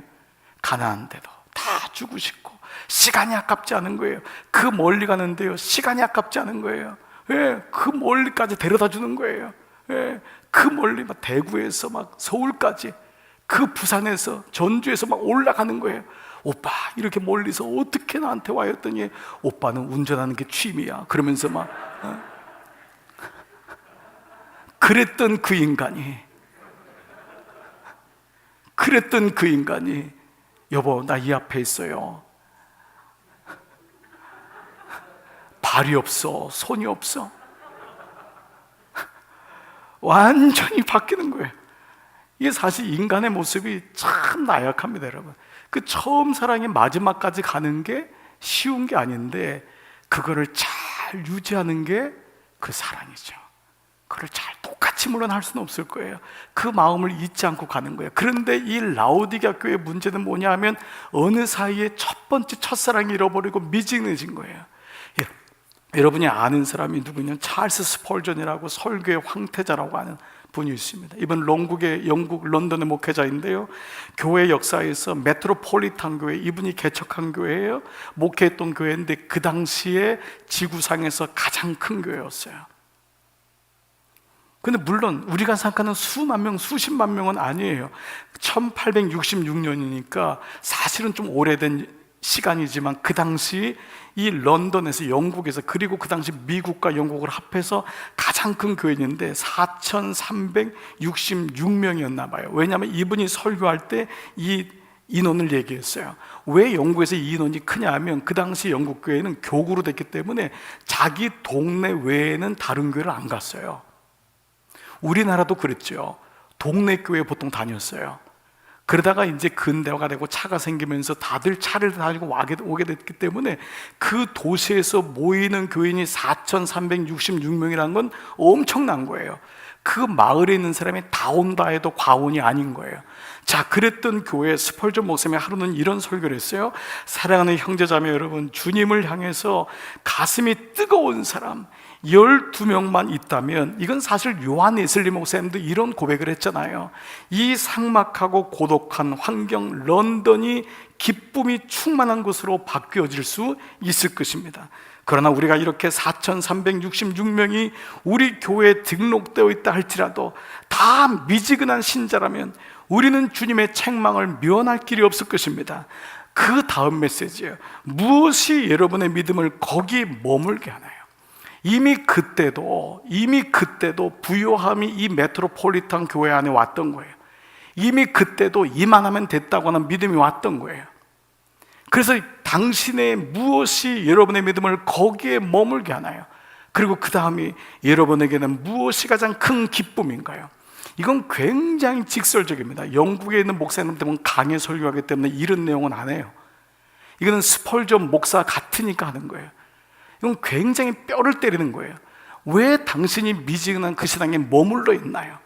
가난한데도 다 주고 싶고 시간이 아깝지 않은 거예요. 그 멀리 가는데요, 시간이 아깝지 않은 거예요. 예, 그 멀리까지 데려다 주는 거예요. 예, 그 멀리 막 대구에서 막 서울까지, 그 부산에서 전주에서 막 올라가는 거예요. 오빠 이렇게 멀리서 어떻게 나한테 와 했더니 오빠는 운전하는 게 취미야 그러면서 막 그랬던 그 인간이 여보 나 이 앞에 있어요. 발이 없어, 손이 없어. 완전히 바뀌는 거예요. 이게 사실 인간의 모습이 참 나약합니다, 여러분. 그 처음 사랑이 마지막까지 가는 게 쉬운 게 아닌데 그거를 잘 유지하는 게 그 사랑이죠. 그걸 잘 똑같이 물론 할 수는 없을 거예요. 그 마음을 잊지 않고 가는 거예요. 그런데 이 라오디게아 교회의 문제는 뭐냐 하면 어느 사이에 첫 번째 첫사랑이 잃어버리고 미지근해진 거예요. 여러분이 아는 사람이 누구냐면 찰스 스펄전이라고 설교의 황태자라고 하는 분이 있습니다. 이번 영국 런던의 목회자인데요, 교회 역사에서 메트로폴리탄 교회, 이분이 개척한 교회예요. 목회했던 교회인데 그 당시에 지구상에서 가장 큰 교회였어요. 근데 물론 우리가 생각하는 수만 명, 수십만 명은 아니에요. 1866년이니까 사실은 좀 오래된 시간이지만 그 당시 이 런던에서, 영국에서, 그리고 그 당시 미국과 영국을 합해서 가장 큰 교회인데 4,366명이었나 봐요. 왜냐하면 이분이 설교할 때 이 인원을 얘기했어요. 왜 영국에서 이 인원이 크냐 하면 그 당시 영국 교회는 교구로 됐기 때문에 자기 동네 외에는 다른 교회를 안 갔어요. 우리나라도 그랬죠. 동네 교회 보통 다녔어요. 그러다가 이제 근대화가 되고 차가 생기면서 다들 차를 다니고 오게 됐기 때문에 그 도시에서 모이는 교인이 4,366명이라는 건 엄청난 거예요. 그 마을에 있는 사람이 다 온다 해도 과언이 아닌 거예요. 자, 그랬던 교회 스펄전 목사님이 하루는 이런 설교를 했어요. 사랑하는 형제자매 여러분, 주님을 향해서 가슴이 뜨거운 사람 12명만 있다면, 이건 사실 요한 웨슬리 목사님도 이런 고백을 했잖아요. 이 삭막하고 고독한 환경 런던이 기쁨이 충만한 곳으로 바뀌어질 수 있을 것입니다. 그러나 우리가 이렇게 4,366명이 우리 교회에 등록되어 있다 할지라도 다 미지근한 신자라면 우리는 주님의 책망을 면할 길이 없을 것입니다. 그 다음 메시지예요. 무엇이 여러분의 믿음을 거기 머물게 하나요? 이미 그때도 부요함이 이 메트로폴리탄 교회 안에 왔던 거예요. 이미 그때도 이만하면 됐다고 하는 믿음이 왔던 거예요. 그래서 당신의 무엇이 여러분의 믿음을 거기에 머물게 하나요? 그리고 그 다음이 여러분에게는 무엇이 가장 큰 기쁨인가요? 이건 굉장히 직설적입니다. 영국에 있는 목사님들은 강해 설교하기 때문에 이런 내용은 안 해요. 이거는 스펄전 목사 같으니까 하는 거예요. 이건 굉장히 뼈를 때리는 거예요. 왜 당신이 미지근한 그 신앙에 머물러 있나요?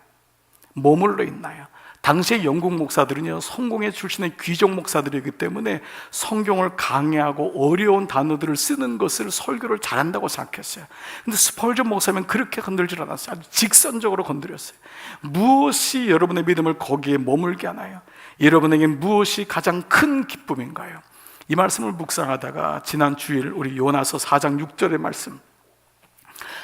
당시의 영국 목사들은요, 성공회 출신의 귀족 목사들이기 때문에 성경을 강의하고 어려운 단어들을 쓰는 것을 설교를 잘한다고 생각했어요. 근데 스펄전 목사님은 그렇게 건들질 않았어요. 아주 직선적으로 건드렸어요. 무엇이 여러분의 믿음을 거기에 머물게 하나요? 여러분에게 무엇이 가장 큰 기쁨인가요? 이 말씀을 묵상하다가 지난 주일 우리 요나서 4장 6절의 말씀,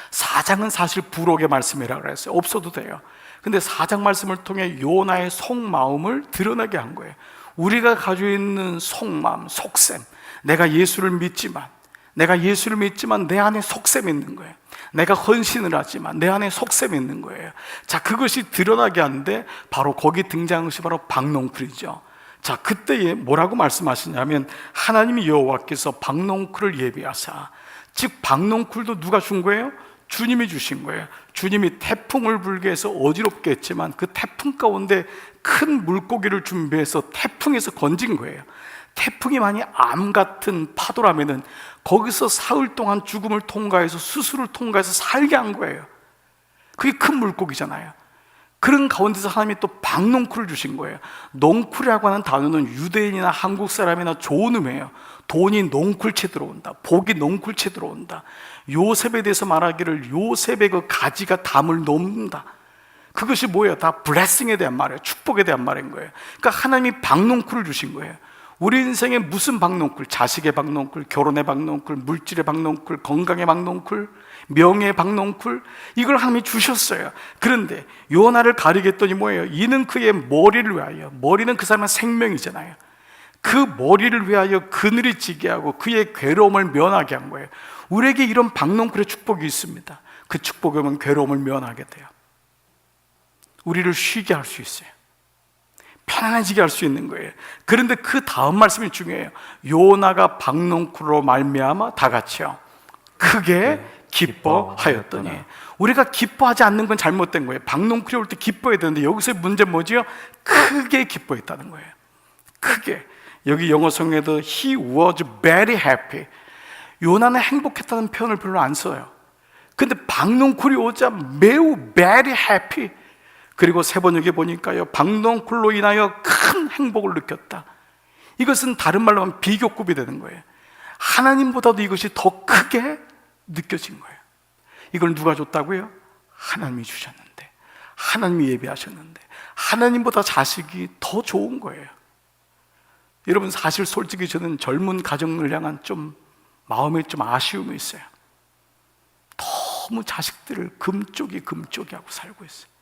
4장은 사실 부록의 말씀이라고 그랬어요. 없어도 돼요. 근데 4장 말씀을 통해 요나의 속마음을 드러내게 한 거예요. 우리가 가지고 있는 속마음, 속셈, 내가 예수를 믿지만 내 안에 속셈이 있는 거예요. 내가 헌신을 하지만 내 안에 속셈이 있는 거예요. 자, 그것이 드러나게 하는데 바로 거기 등장한 것이 바로 박농쿨이죠. 자, 그때에 뭐라고 말씀하시냐면 하나님이 여호와께서 박농쿨을 예비하사, 즉 박농쿨도 누가 준 거예요? 주님이 주신 거예요. 주님이 태풍을 불게 해서 어지럽게 했지만 그 태풍 가운데 큰 물고기를 준비해서 태풍에서 건진 거예요. 태풍이 만약 암 같은 파도라면은 거기서 사흘 동안 죽음을 통과해서 수술을 통과해서 살게 한 거예요. 그게 큰 물고기잖아요. 그런 가운데서 하나님이 또 박농쿨을 주신 거예요. 농쿨이라고 하는 단어는 유대인이나 한국 사람이나 좋은 의미예요. 돈이 농쿨채 들어온다, 복이 농쿨채 들어온다. 요셉에 대해서 말하기를 요셉의 그 가지가 담을 넘는다. 그것이 뭐예요? 다 블레싱에 대한 말이에요. 축복에 대한 말인 거예요. 그러니까 하나님이 박농쿨을 주신 거예요. 우리 인생에 무슨 박농쿨? 자식의 박농쿨, 결혼의 박농쿨, 물질의 박농쿨, 건강의 박농쿨, 명예의 박농쿨, 이걸 하나님이 주셨어요. 그런데 요나를 가리겠더니 뭐예요? 이는 그의 머리를 위하여, 머리는 그 사람의 생명이잖아요. 그 머리를 위하여 그늘이 지게 하고 그의 괴로움을 면하게 한 거예요. 우리에게 이런 박농쿨의 축복이 있습니다. 그 축복이 오면 괴로움을 면하게 돼요. 우리를 쉬게 할 수 있어요. 편안해지게 할 수 있는 거예요. 그런데 그 다음 말씀이 중요해요. 요나가 박농쿨로 말미암아 다 같이요 크게 기뻐하였더니. 우리가 기뻐하지 않는 건 잘못된 거예요. 박농쿨이 올 때 기뻐해야 되는데 여기서의 문제는 뭐지요? 크게 기뻐했다는 거예요. 크게. 여기 영어 성에도 He was very happy. 요나는 행복했다는 표현을 별로 안 써요. 근데 박농쿨이 오자 매우 very happy. 그리고 세 번역에 보니까요, 박농쿨로 인하여 큰 행복을 느꼈다. 이것은 다른 말로 하면 비교급이 되는 거예요. 하나님보다도 이것이 더 크게 느껴진 거예요. 이걸 누가 줬다고요? 하나님이 주셨는데, 하나님이 예비하셨는데, 하나님보다 자식이 더 좋은 거예요. 여러분, 사실 솔직히 저는 젊은 가정을 향한 좀 마음에 좀 아쉬움이 있어요. 너무 자식들을 금쪽이 하고 살고 있어요.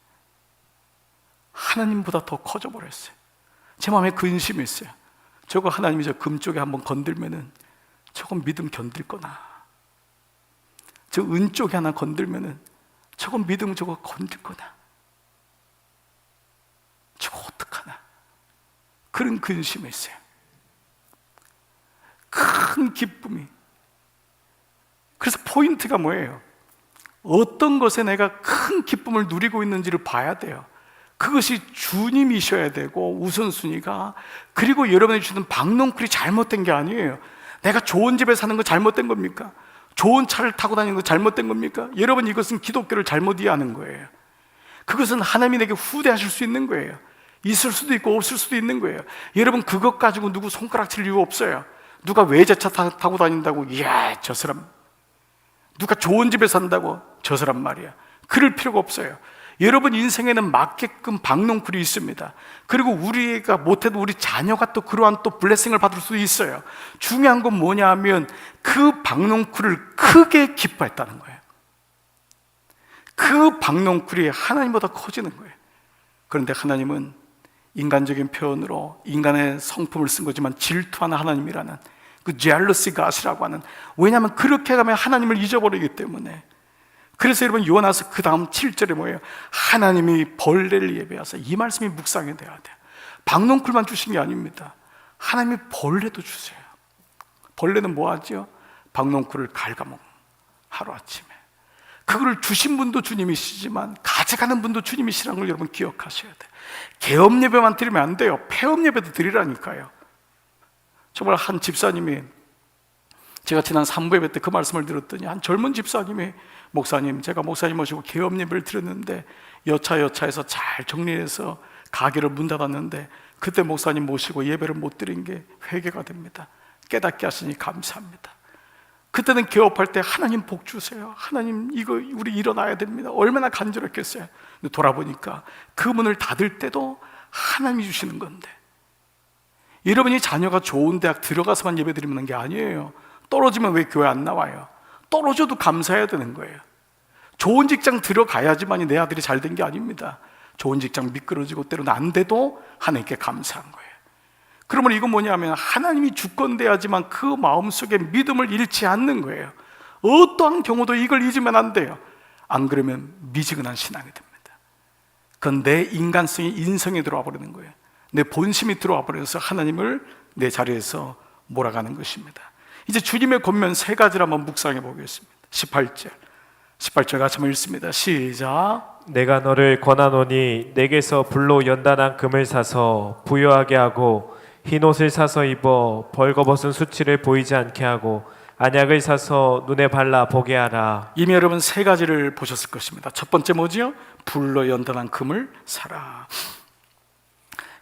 하나님보다 더 커져 버렸어요. 제 마음에 근심이 있어요. 저거 하나님이 저 금쪽에 한번 건들면은 저건 믿음 견딜 거나, 저 은쪽에 하나 건들면은 저건 믿음 저거 건들 거나, 저거 어떡하나, 그런 근심이 있어요. 큰 기쁨이. 그래서 포인트가 뭐예요? 어떤 것에 내가 큰 기쁨을 누리고 있는지를 봐야 돼요. 그것이 주님이셔야 되고 우선순위가. 그리고 여러분이 주는 박농쿨이 잘못된 게 아니에요. 내가 좋은 집에 사는 거 잘못된 겁니까? 좋은 차를 타고 다니는 거 잘못된 겁니까? 여러분, 이것은 기독교를 잘못 이해하는 거예요. 그것은 하나님이 내게 후대하실 수 있는 거예요. 있을 수도 있고 없을 수도 있는 거예요. 여러분, 그것 가지고 누구 손가락질 이유 없어요. 누가 외제차 타고 다닌다고 이야 저 사람, 누가 좋은 집에 산다고 저 사람 말이야, 그럴 필요가 없어요. 여러분 인생에는 맞게끔 박농쿨이 있습니다. 그리고 우리가 못해도 우리 자녀가 또 그러한 또 블레싱을 받을 수도 있어요. 중요한 건 뭐냐 하면 그 박농쿨을 크게 기뻐했다는 거예요. 그 박농쿨이 하나님보다 커지는 거예요. 그런데 하나님은 인간적인 표현으로 인간의 성품을 쓴 거지만 질투하는 하나님이라는 그 jealousy God이라고 하는, 왜냐하면 그렇게 가면 하나님을 잊어버리기 때문에. 그래서 여러분 요나서 그 다음 7절에 뭐예요? 하나님이 벌레를 예배하사. 이 말씀이 묵상이 돼야 돼요. 박농쿨만 주신 게 아닙니다. 하나님이 벌레도 주세요. 벌레는 뭐 하죠? 박농쿨을 갉아먹는, 하루아침에. 그거를 주신 분도 주님이시지만 가져가는 분도 주님이시라는 걸 여러분 기억하셔야 돼요. 개업 예배만 드리면 안 돼요. 폐업 예배도 드리라니까요. 정말 한 집사님이, 제가 지난 3부 예배 때 그 말씀을 들었더니 한 젊은 집사님이, 목사님, 제가 목사님 모시고 개업 예배를 드렸는데 여차여차해서 잘 정리해서 가게를 문 닫았는데 그때 목사님 모시고 예배를 못 드린 게 회개가 됩니다. 깨닫게 하시니 감사합니다. 그때는 개업할 때 하나님 복 주세요, 하나님 이거 우리 일어나야 됩니다, 얼마나 간절했겠어요. 근데 돌아보니까 그 문을 닫을 때도 하나님이 주시는 건데, 여러분이 자녀가 좋은 대학 들어가서만 예배 드리는 게 아니에요. 떨어지면 왜 교회 안 나와요? 떨어져도 감사해야 되는 거예요. 좋은 직장 들어가야지만이 내 아들이 잘 된 게 아닙니다. 좋은 직장 미끄러지고 때로는 안 돼도 하나님께 감사한 거예요. 그러면 이건 뭐냐면 하나님이 주권돼야지만 그 마음속에 믿음을 잃지 않는 거예요. 어떠한 경우도 이걸 잊으면 안 돼요. 안 그러면 미지근한 신앙이 됩니다. 그건 내 인간성이 인성에 들어와 버리는 거예요. 내 본심이 들어와 버려서 하나님을 내 자리에서 몰아가는 것입니다. 이제 주님의 권면 세 가지를 한번 묵상해 보겠습니다. 18절 같이 한번 읽습니다. 시작. 내가 너를 권하노니 내게서 불로 연단한 금을 사서 부요하게 하고 흰 옷을 사서 입어 벌거벗은 수치를 보이지 않게 하고 안약을 사서 눈에 발라 보게 하라. 이미 여러분 세 가지를 보셨을 것입니다. 첫 번째 뭐지요? 불로 연단한 금을 사라.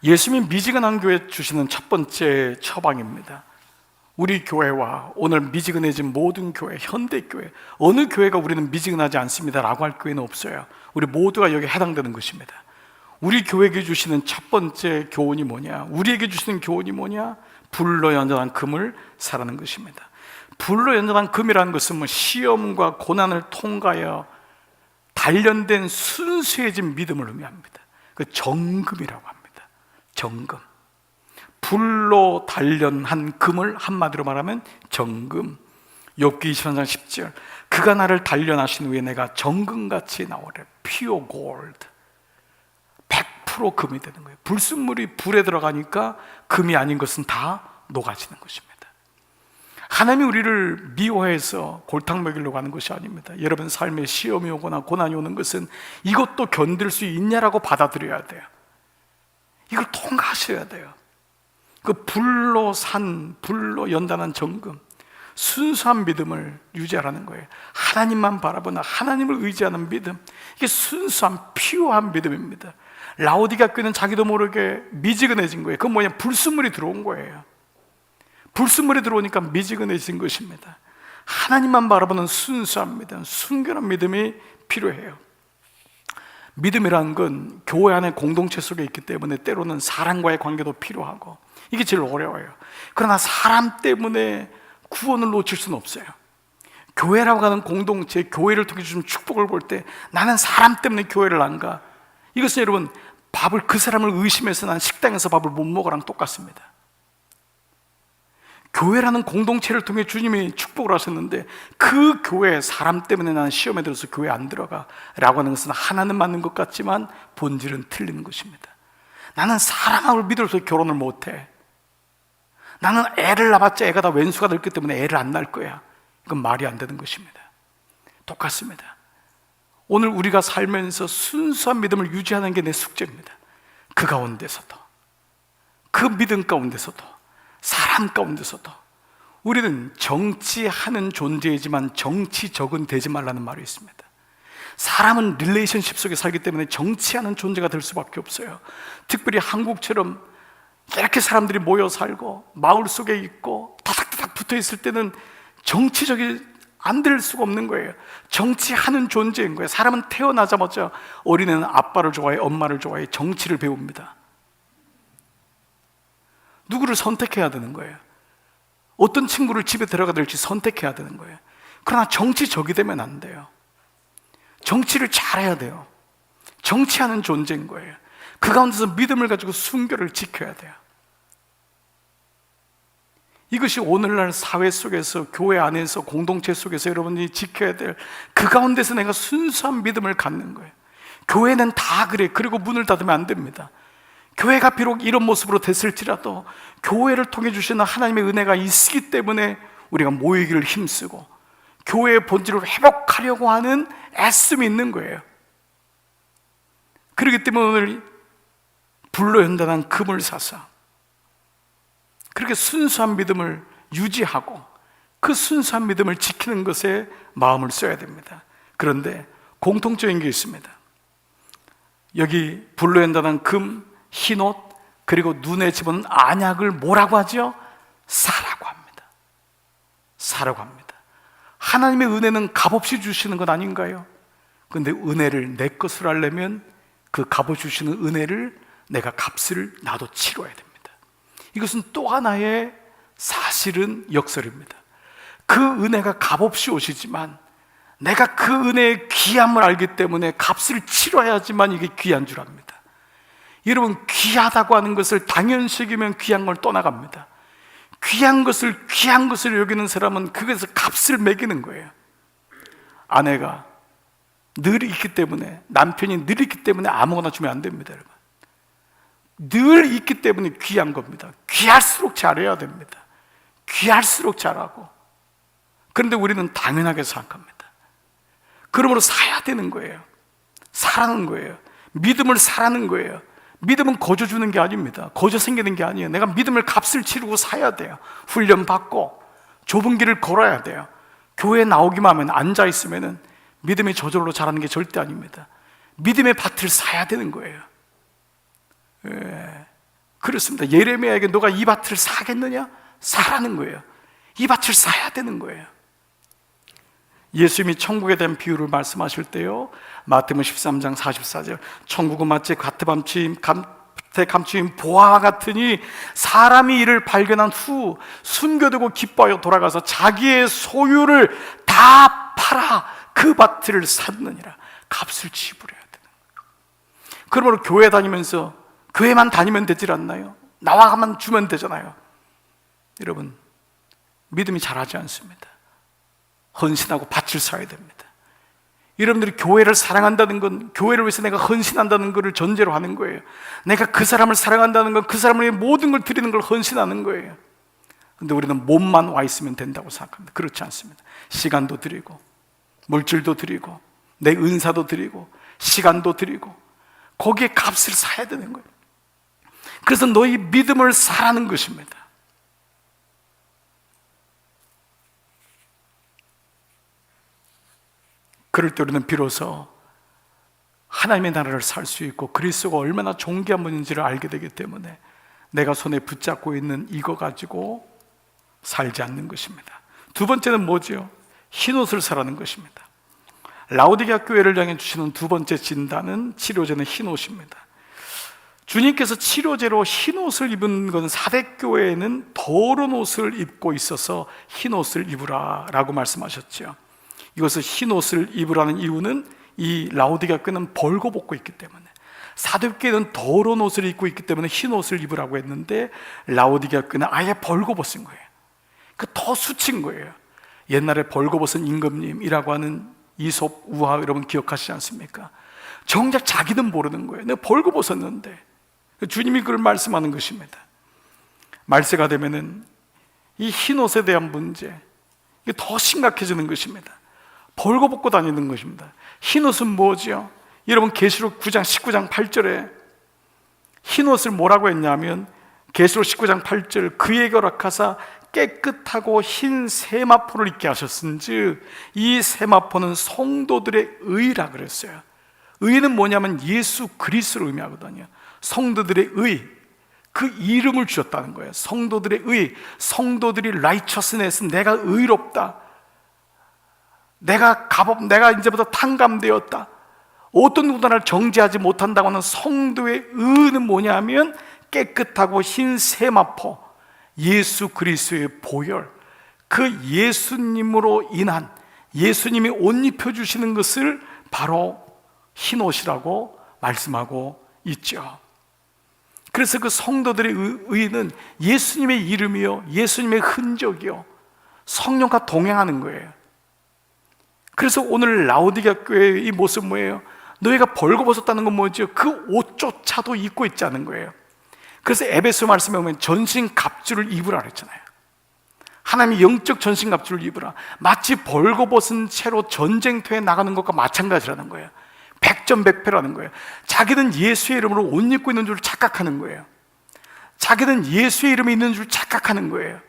예수님이 미지근한 교회 주시는 첫 번째 처방입니다. 우리 교회와 오늘 미지근해진 모든 교회, 현대교회, 어느 교회가 우리는 미지근하지 않습니다 라고 할 교회는 없어요. 우리 모두가 여기에 해당되는 것입니다. 우리 교회에게 주시는 첫 번째 교훈이 뭐냐? 우리에게 주시는 교훈이 뭐냐? 불로 연단한 금을 사라는 것입니다. 불로 연단한 금이라는 것은 뭐 시험과 고난을 통과하여 단련된 순수해진 믿음을 의미합니다. 그 정금이라고 합니다. 정금. 불로 단련한 금을 한마디로 말하면 정금. 욥기 23장 10절. 그가 나를 단련하신 후에 내가 정금같이 나오래. pure gold. 100% 금이 되는 거예요. 불순물이 불에 들어가니까 금이 아닌 것은 다 녹아지는 것입니다. 하나님이 우리를 미워해서 골탕 먹이려고 하는 것이 아닙니다. 여러분 삶에 시험이 오거나 고난이 오는 것은 이것도 견딜 수 있냐라고 받아들여야 돼요. 이걸 통과하셔야 돼요. 그 불로 연단한 정금, 순수한 믿음을 유지하라는 거예요. 하나님만 바라보는, 하나님을 의지하는 믿음, 이게 순수한 피오한 믿음입니다. 라오디가 교회는 자기도 모르게 미지근해진 거예요. 그건 뭐냐? 불순물이 들어온 거예요. 불순물이 들어오니까 미지근해진 것입니다. 하나님만 바라보는 순수한 믿음, 순결한 믿음이 필요해요. 믿음이라는 건 교회 안에 공동체 속에 있기 때문에 때로는 사람과의 관계도 필요하고 이게 제일 어려워요. 그러나 사람 때문에 구원을 놓칠 수는 없어요. 교회라고 하는 공동체, 교회를 통해 주신 축복을 볼 때 나는 사람 때문에 교회를 안 가, 이것은 여러분 밥을 그 사람을 의심해서 난 식당에서 밥을 못 먹어랑 똑같습니다. 교회라는 공동체를 통해 주님이 축복을 하셨는데 그 교회 사람 때문에 나는 시험에 들어서 교회 안 들어가 라고 하는 것은 하나는 맞는 것 같지만 본질은 틀리는 것입니다. 나는 사람을 믿어서 결혼을 못해, 나는 애를 낳았자 애가 다 왼수가 됐기 때문에 애를 안 낳을 거야, 이건 말이 안 되는 것입니다. 똑같습니다. 오늘 우리가 살면서 순수한 믿음을 유지하는 게 내 숙제입니다. 그 가운데서도, 그 믿음 가운데서도, 사람 가운데서도 우리는 정치하는 존재이지만 정치적은 되지 말라는 말이 있습니다. 사람은 릴레이션십 속에 살기 때문에 정치하는 존재가 될 수밖에 없어요. 특별히 한국처럼 이렇게 사람들이 모여 살고 마을 속에 있고 다닥다닥 붙어 있을 때는 정치적이 안 될 수가 없는 거예요. 정치하는 존재인 거예요. 사람은 태어나자마자 어린애는 아빠를 좋아해, 엄마를 좋아해, 정치를 배웁니다. 누구를 선택해야 되는 거예요. 어떤 친구를 집에 데려가 될지 선택해야 되는 거예요. 그러나 정치적이 되면 안 돼요. 정치를 잘해야 돼요. 정치하는 존재인 거예요. 그 가운데서 믿음을 가지고 순결을 지켜야 돼요. 이것이 오늘날 사회 속에서, 교회 안에서, 공동체 속에서 여러분이 지켜야 될, 그 가운데서 내가 순수한 믿음을 갖는 거예요. 교회는 다 그래. 그리고 문을 닫으면 안 됩니다. 교회가 비록 이런 모습으로 됐을지라도 교회를 통해 주시는 하나님의 은혜가 있기 때문에 우리가 모이기를 힘쓰고 교회의 본질을 회복하려고 하는 애씀이 있는 거예요. 그렇기 때문에 오늘 불로 연단한 금을 사서 그렇게 순수한 믿음을 유지하고 그 순수한 믿음을 지키는 것에 마음을 써야 됩니다. 그런데 공통적인 게 있습니다. 여기 불로 연단한 금, 흰옷, 그리고 눈에 집어넣은 안약을 뭐라고 하죠? 사라고 합니다. 사라고 합니다. 하나님의 은혜는 값없이 주시는 것 아닌가요? 그런데 은혜를 내 것으로 하려면 그 값없이 주시는 은혜를 내가 값을 나도 치러야 됩니다. 이것은 또 하나의 사실은 역설입니다. 그 은혜가 값없이 오시지만 내가 그 은혜의 귀함을 알기 때문에 값을 치러야지만 이게 귀한 줄 압니다. 여러분, 귀하다고 하는 것을 당연시 여기면 귀한 걸 떠나갑니다. 귀한 것을 여기는 사람은 그것에서 값을 매기는 거예요. 아내가 늘 있기 때문에, 남편이 늘 있기 때문에 아무거나 주면 안 됩니다, 여러분. 늘 있기 때문에 귀한 겁니다. 귀할수록 잘해야 됩니다. 귀할수록 잘하고. 그런데 우리는 당연하게 생각합니다. 그러므로 사야 되는 거예요. 사라는 거예요. 믿음을 사라는 거예요. 믿음은 거저 주는 게 아닙니다. 거저 생기는 게 아니에요. 내가 믿음을 값을 치르고 사야 돼요. 훈련 받고 좁은 길을 걸어야 돼요. 교회에 나오기만 하면, 앉아 있으면 믿음이 저절로 자라는 게 절대 아닙니다. 믿음의 밭을 사야 되는 거예요. 그렇습니다. 예레미야에게 너가 이 밭을 사겠느냐? 사라는 거예요. 이 밭을 사야 되는 거예요. 예수님이 천국에 대한 비유를 말씀하실 때요, 마태복음 13장 44절, 천국은 마치 밭에 감추인 보화와 같으니 사람이 이를 발견한 후 순교되고 기뻐하여 돌아가서 자기의 소유를 다 팔아 그 밭을 샀느니라. 값을 지불해야 되는 거예요. 그러므로 교회 다니면서 교회만 다니면 되질 않나요? 나와만 주면 되잖아요. 여러분, 믿음이 자라지 않습니다. 헌신하고 밭을 사야 됩니다. 여러분들이 교회를 사랑한다는 건, 교회를 위해서 내가 헌신한다는 것을 전제로 하는 거예요. 내가 그 사람을 사랑한다는 건 그 사람을 위해 모든 걸 드리는 걸 헌신하는 거예요. 근데 우리는 몸만 와 있으면 된다고 생각합니다. 그렇지 않습니다. 시간도 드리고, 물질도 드리고, 내 은사도 드리고, 시간도 드리고, 거기에 값을 사야 되는 거예요. 그래서 너희 믿음을 사라는 것입니다. 그럴 때 우리는 비로소 하나님의 나라를 살 수 있고 그리스도가 얼마나 존귀한 분인지를 알게 되기 때문에 내가 손에 붙잡고 있는 이거 가지고 살지 않는 것입니다. 두 번째는 뭐죠? 흰옷을 사라는 것입니다. 라오디게아 교회를 향해 주시는 두 번째 진단은, 치료제는 흰옷입니다. 주님께서 치료제로 흰옷을 입은 건 사대교회에는 더러운 옷을 입고 있어서 흰옷을 입으라 라고 말씀하셨죠. 이것을 흰옷을 입으라는 이유는 이 라오디게아 교회는 벌거벗고 있기 때문에, 사대교회는 더러운 옷을 입고 있기 때문에 흰옷을 입으라고 했는데 라오디게아 교회는 아예 벌거벗은 거예요. 더 수친 거예요. 옛날에 벌거벗은 임금님이라고 하는 이솝 우화 여러분 기억하시지 않습니까? 정작 자기는 모르는 거예요. 내가 벌거벗었는데. 주님이 그걸 말씀하는 것입니다. 말세가 되면은 이 흰옷에 대한 문제, 이게 더 심각해지는 것입니다. 벌거벗고 다니는 것입니다. 흰옷은 뭐죠? 여러분 계시록 9장 19장 8절에 흰옷을 뭐라고 했냐면, 계시록 19장 8절, 그에게 허락하사 깨끗하고 흰 세마포를 입게 하셨은즉 이 세마포는 성도들의 의라 그랬어요. 의는 뭐냐면 예수 그리스도를 의미하거든요. 성도들의 의, 그 이름을 주셨다는 거예요. 성도들의 의, 성도들이 righteousness, 내가 의롭다, 내가 이제부터 탕감되었다, 어떤 누구도 나를 정죄하지 못한다고 하는 성도의 의는 뭐냐면 깨끗하고 흰 세마포, 예수 그리스도의 보혈, 그 예수님으로 인한, 예수님이 옷 입혀주시는 것을 바로 흰옷이라고 말씀하고 있죠. 그래서 그 성도들의 의는 예수님의 이름이요, 예수님의 흔적이요, 성령과 동행하는 거예요. 그래서 오늘 라오디게아 교회의 이 모습 뭐예요? 너희가 벌거벗었다는 건 뭐죠? 그 옷조차도 입고 있지 않은 거예요. 그래서 에베소 말씀에 보면 전신 갑주를 입으라 그랬잖아요. 하나님이 영적 전신 갑주를 입으라. 마치 벌거벗은 채로 전쟁터에 나가는 것과 마찬가지라는 거예요. 백전백패라는 거예요. 자기는 예수의 이름으로 옷 입고 있는 줄 착각하는 거예요. 자기는 예수의 이름이 있는 줄 착각하는 거예요.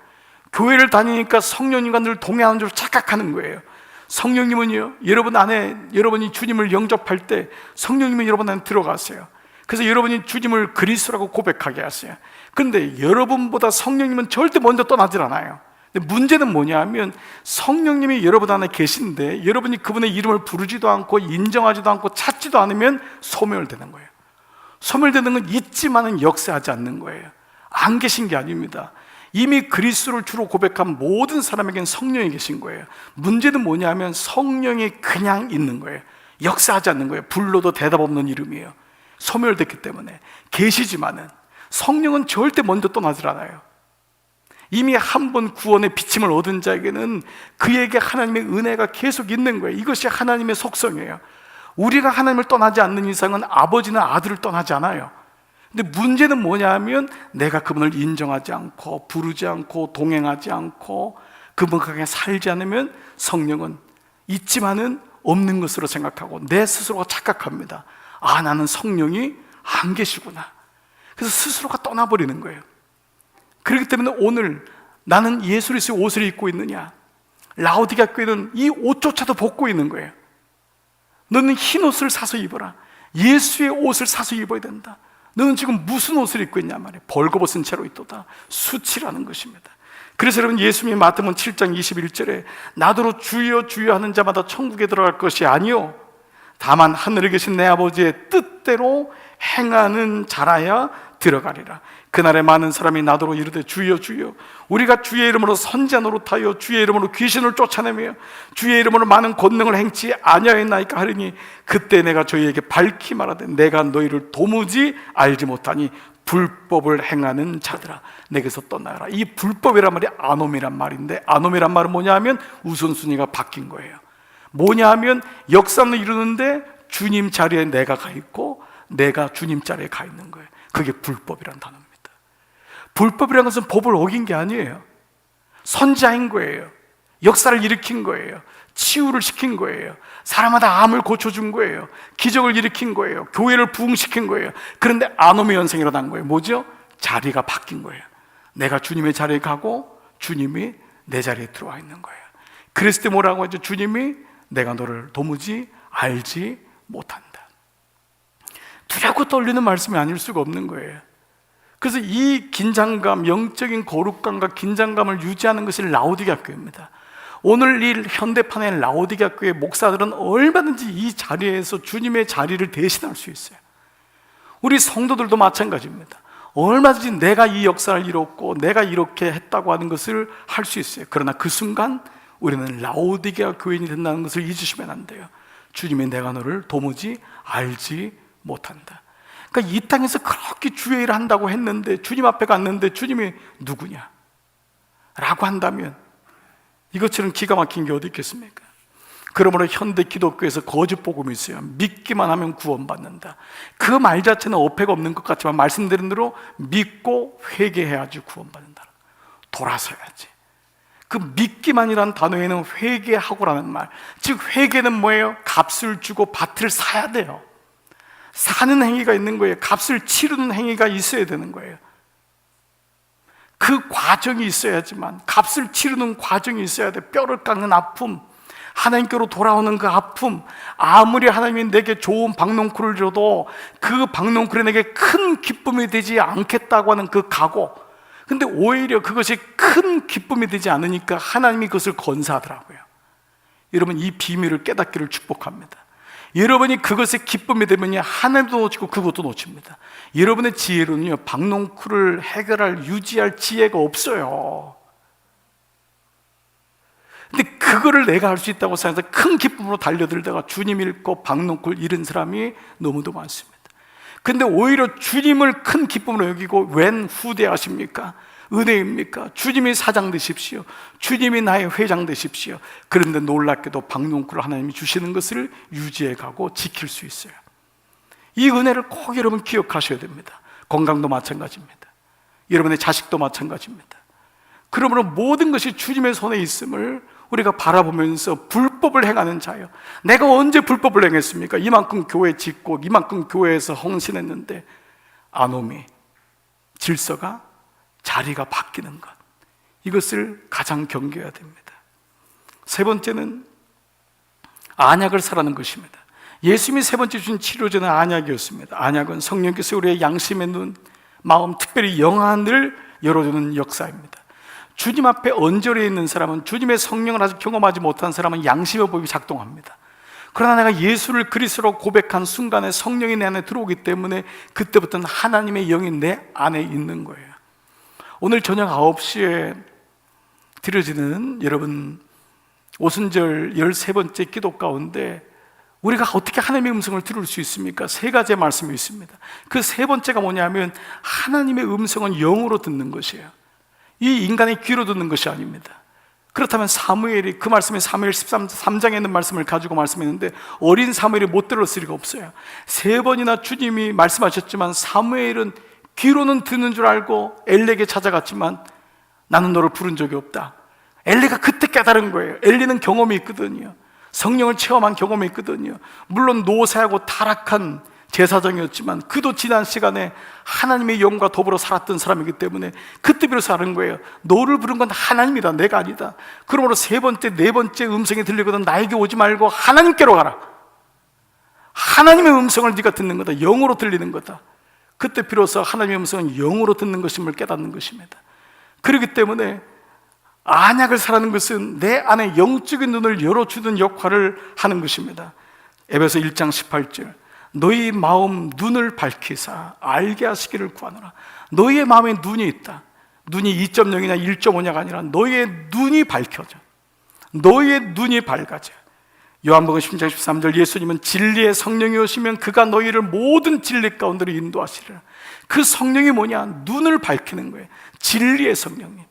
교회를 다니니까 성령님과 늘 동행하는 줄 착각하는 거예요. 성령님은요, 여러분 안에, 여러분이 주님을 영접할 때 성령님은 여러분 안에 들어가세요. 그래서 여러분이 주님을 그리스도라고 고백하게 하세요. 그런데 여러분보다 성령님은 절대 먼저 떠나질 않아요. 근데 문제는 뭐냐 하면, 성령님이 여러분 안에 계신데 여러분이 그분의 이름을 부르지도 않고 인정하지도 않고 찾지도 않으면 소멸되는 거예요. 소멸되는 건 있지만은 역사하지 않는 거예요. 안 계신 게 아닙니다. 이미 그리스도를 주로 고백한 모든 사람에게는 성령이 계신 거예요. 문제는 뭐냐 하면 성령이 그냥 있는 거예요. 역사하지 않는 거예요. 불러도 대답 없는 이름이에요. 소멸됐기 때문에. 계시지만은 성령은 절대 먼저 떠나질 않아요. 이미 한 번 구원의 비침을 얻은 자에게는 그에게 하나님의 은혜가 계속 있는 거예요. 이것이 하나님의 속성이에요. 우리가 하나님을 떠나지 않는 이상은 아버지는 아들을 떠나지 않아요. 근데 문제는 뭐냐 하면 내가 그분을 인정하지 않고 부르지 않고 동행하지 않고 그분과 그냥 살지 않으면 성령은 있지만은 없는 것으로 생각하고 내 스스로가 착각합니다. 아, 나는 성령이 안 계시구나. 그래서 스스로가 떠나버리는 거예요. 그렇기 때문에 오늘 나는 예수 그리스도의 옷을 입고 있느냐? 라오디게아 교회는 이 옷조차도 벗고 있는 거예요. 너는 흰 옷을 사서 입어라. 예수의 옷을 사서 입어야 된다. 너는 지금 무슨 옷을 입고 있냐 말이에요. 벌거벗은 채로 있도다. 수치라는 것입니다. 그래서 여러분, 예수님이 마태복음 7장 21절에 나더러 주여 주여 하는 자마다 천국에 들어갈 것이 아니요 다만 하늘에 계신 내 아버지의 뜻대로 행하는 자라야 들어가리라. 그날에 많은 사람이 나더러 이르되 주여 주여 우리가 주의 이름으로 선지자 노릇하여 주의 이름으로 귀신을 쫓아내며 주의 이름으로 많은 권능을 행치 아니하였나이까 하리니 그때 내가 저희에게 밝히 말하되 내가 너희를 도무지 알지 못하니 불법을 행하는 자들아 내게서 떠나가라. 이 불법이란 말이 아놈이란 말인데, 아놈이란 말은 뭐냐 하면 우선순위가 바뀐 거예요. 뭐냐 하면 역사는 이루는데 주님 자리에 내가 가 있고 내가 주님 자리에 가 있는 거예요. 그게 불법이란 단어입니다. 불법이라는 것은 법을 어긴 게 아니에요. 선지자인 거예요. 역사를 일으킨 거예요. 치유를 시킨 거예요. 사람마다 암을 고쳐준 거예요. 기적을 일으킨 거예요. 교회를 부흥시킨 거예요. 그런데 아놈의 현상이 일어난 거예요. 뭐죠? 자리가 바뀐 거예요. 내가 주님의 자리에 가고 주님이 내 자리에 들어와 있는 거예요. 그랬을 때 뭐라고 하죠? 주님이 내가 너를 도무지 알지 못한다. 두렵고 떨리는 말씀이 아닐 수가 없는 거예요. 그래서 이 긴장감, 영적인 거룩감과 긴장감을 유지하는 것이 라오디게아 교회입니다. 오늘 이 현대판의 라오디게아 교회 목사들은 얼마든지 이 자리에서 주님의 자리를 대신할 수 있어요. 우리 성도들도 마찬가지입니다. 얼마든지 내가 이 역사를 이뤘고 내가 이렇게 했다고 하는 것을 할 수 있어요. 그러나 그 순간 우리는 라오디게아 교인이 된다는 것을 잊으시면 안 돼요. 주님이 내가 너를 도무지 알지 못한다. 그러니까 이 땅에서 그렇게 주의 일을 한다고 했는데 주님 앞에 갔는데 주님이 누구냐? 라고 한다면 이것처럼 기가 막힌 게 어디 있겠습니까? 그러므로 현대 기독교에서 거짓 복음이 있어요. 믿기만 하면 구원받는다. 그 말 자체는 어폐가 없는 것 같지만 말씀드린 대로 믿고 회개해야지 구원받는다. 돌아서야지. 그 믿기만이라는 단어에는 회개하고라는 말, 즉 회개는 뭐예요? 값을 주고 밭을 사야 돼요. 사는 행위가 있는 거예요. 값을 치르는 행위가 있어야 되는 거예요. 그 과정이 있어야지만, 값을 치르는 과정이 있어야 돼. 뼈를 깎는 아픔, 하나님께로 돌아오는 그 아픔, 아무리 하나님이 내게 좋은 박농쿨을 줘도 그 박농쿨이 내게 큰 기쁨이 되지 않겠다고 하는 그 각오. 근데 오히려 그것이 큰 기쁨이 되지 않으니까 하나님이 그것을 건사하더라고요. 여러분, 이 비밀을 깨닫기를 축복합니다. 여러분이 그것에 기쁨이 되면 하나님도 놓치고 그것도 놓칩니다. 여러분의 지혜로는요, 박농쿨을 해결할, 유지할 지혜가 없어요. 근데 그거를 내가 할 수 있다고 생각해서 큰 기쁨으로 달려들다가 주님 잃고 박농쿨 잃은 사람이 너무도 많습니다. 근데 오히려 주님을 큰 기쁨으로 여기고 웬 후대하십니까? 은혜입니까? 주님이 사장 되십시오. 주님이 나의 회장 되십시오. 그런데 놀랍게도 박농쿨을 하나님이 주시는 것을 유지해가고 지킬 수 있어요. 이 은혜를 꼭 여러분 기억하셔야 됩니다. 건강도 마찬가지입니다. 여러분의 자식도 마찬가지입니다. 그러므로 모든 것이 주님의 손에 있음을 우리가 바라보면서 불법을 행하는 자요. 내가 언제 불법을 행했습니까? 이만큼 교회 짓고 이만큼 교회에서 헌신했는데 아노미, 질서가, 자리가 바뀌는 것, 이것을 가장 경계해야 됩니다. 세 번째는 안약을 사라는 것입니다. 예수님이 세 번째 주신 치료제는 안약이었습니다. 안약은 성령께서 우리의 양심의 눈, 마음, 특별히 영안을 열어주는 역사입니다. 주님 앞에 언저리에 있는 사람은, 주님의 성령을 아직 경험하지 못한 사람은 양심의 법이 작동합니다. 그러나 내가 예수를 그리스도로 고백한 순간에 성령이 내 안에 들어오기 때문에 그때부터는 하나님의 영이 내 안에 있는 거예요. 오늘 저녁 9시에 드려지는 여러분 오순절 13번째 기도 가운데 우리가 어떻게 하나님의 음성을 들을 수 있습니까? 세 가지의 말씀이 있습니다. 그 세 번째가 뭐냐면 하나님의 음성은 영으로 듣는 것이에요. 이 인간의 귀로 듣는 것이 아닙니다. 그렇다면 사무엘이, 그 말씀이 사무엘 13장에 있는 말씀을 가지고 말씀했는데 어린 사무엘이 못 들었을 리가 없어요. 세 번이나 주님이 말씀하셨지만 사무엘은 귀로는 듣는 줄 알고 엘리에게 찾아갔지만 나는 너를 부른 적이 없다. 엘리가 그때 깨달은 거예요. 엘리는 경험이 있거든요. 성령을 체험한 경험이 있거든요. 물론 노쇠하고 타락한 제사장이었지만 그도 지난 시간에 하나님의 영과 더불어 살았던 사람이기 때문에 그때 비로소 하는 거예요. 너를 부른 건 하나님이다, 내가 아니다. 그러므로 세 번째, 네 번째 음성이 들리거든 나에게 오지 말고 하나님께로 가라. 하나님의 음성을 네가 듣는 거다. 영으로 들리는 거다. 그때 비로소 하나님의 음성은 영으로 듣는 것임을 깨닫는 것입니다. 그렇기 때문에 안약을 사라는 것은 내 안에 영적인 눈을 열어주는 역할을 하는 것입니다. 에베소 1장 18절, 너희 마음 눈을 밝히사 알게 하시기를 구하노라. 너희의 마음에 눈이 있다. 눈이 2.0이냐 1.5냐가 아니라 너희의 눈이 밝혀져. 너희의 눈이 밝아져. 요한복음 10장 13절, 예수님은 진리의 성령이 오시면 그가 너희를 모든 진리 가운데로 인도하시리라. 그 성령이 뭐냐? 눈을 밝히는 거예요. 진리의 성령님.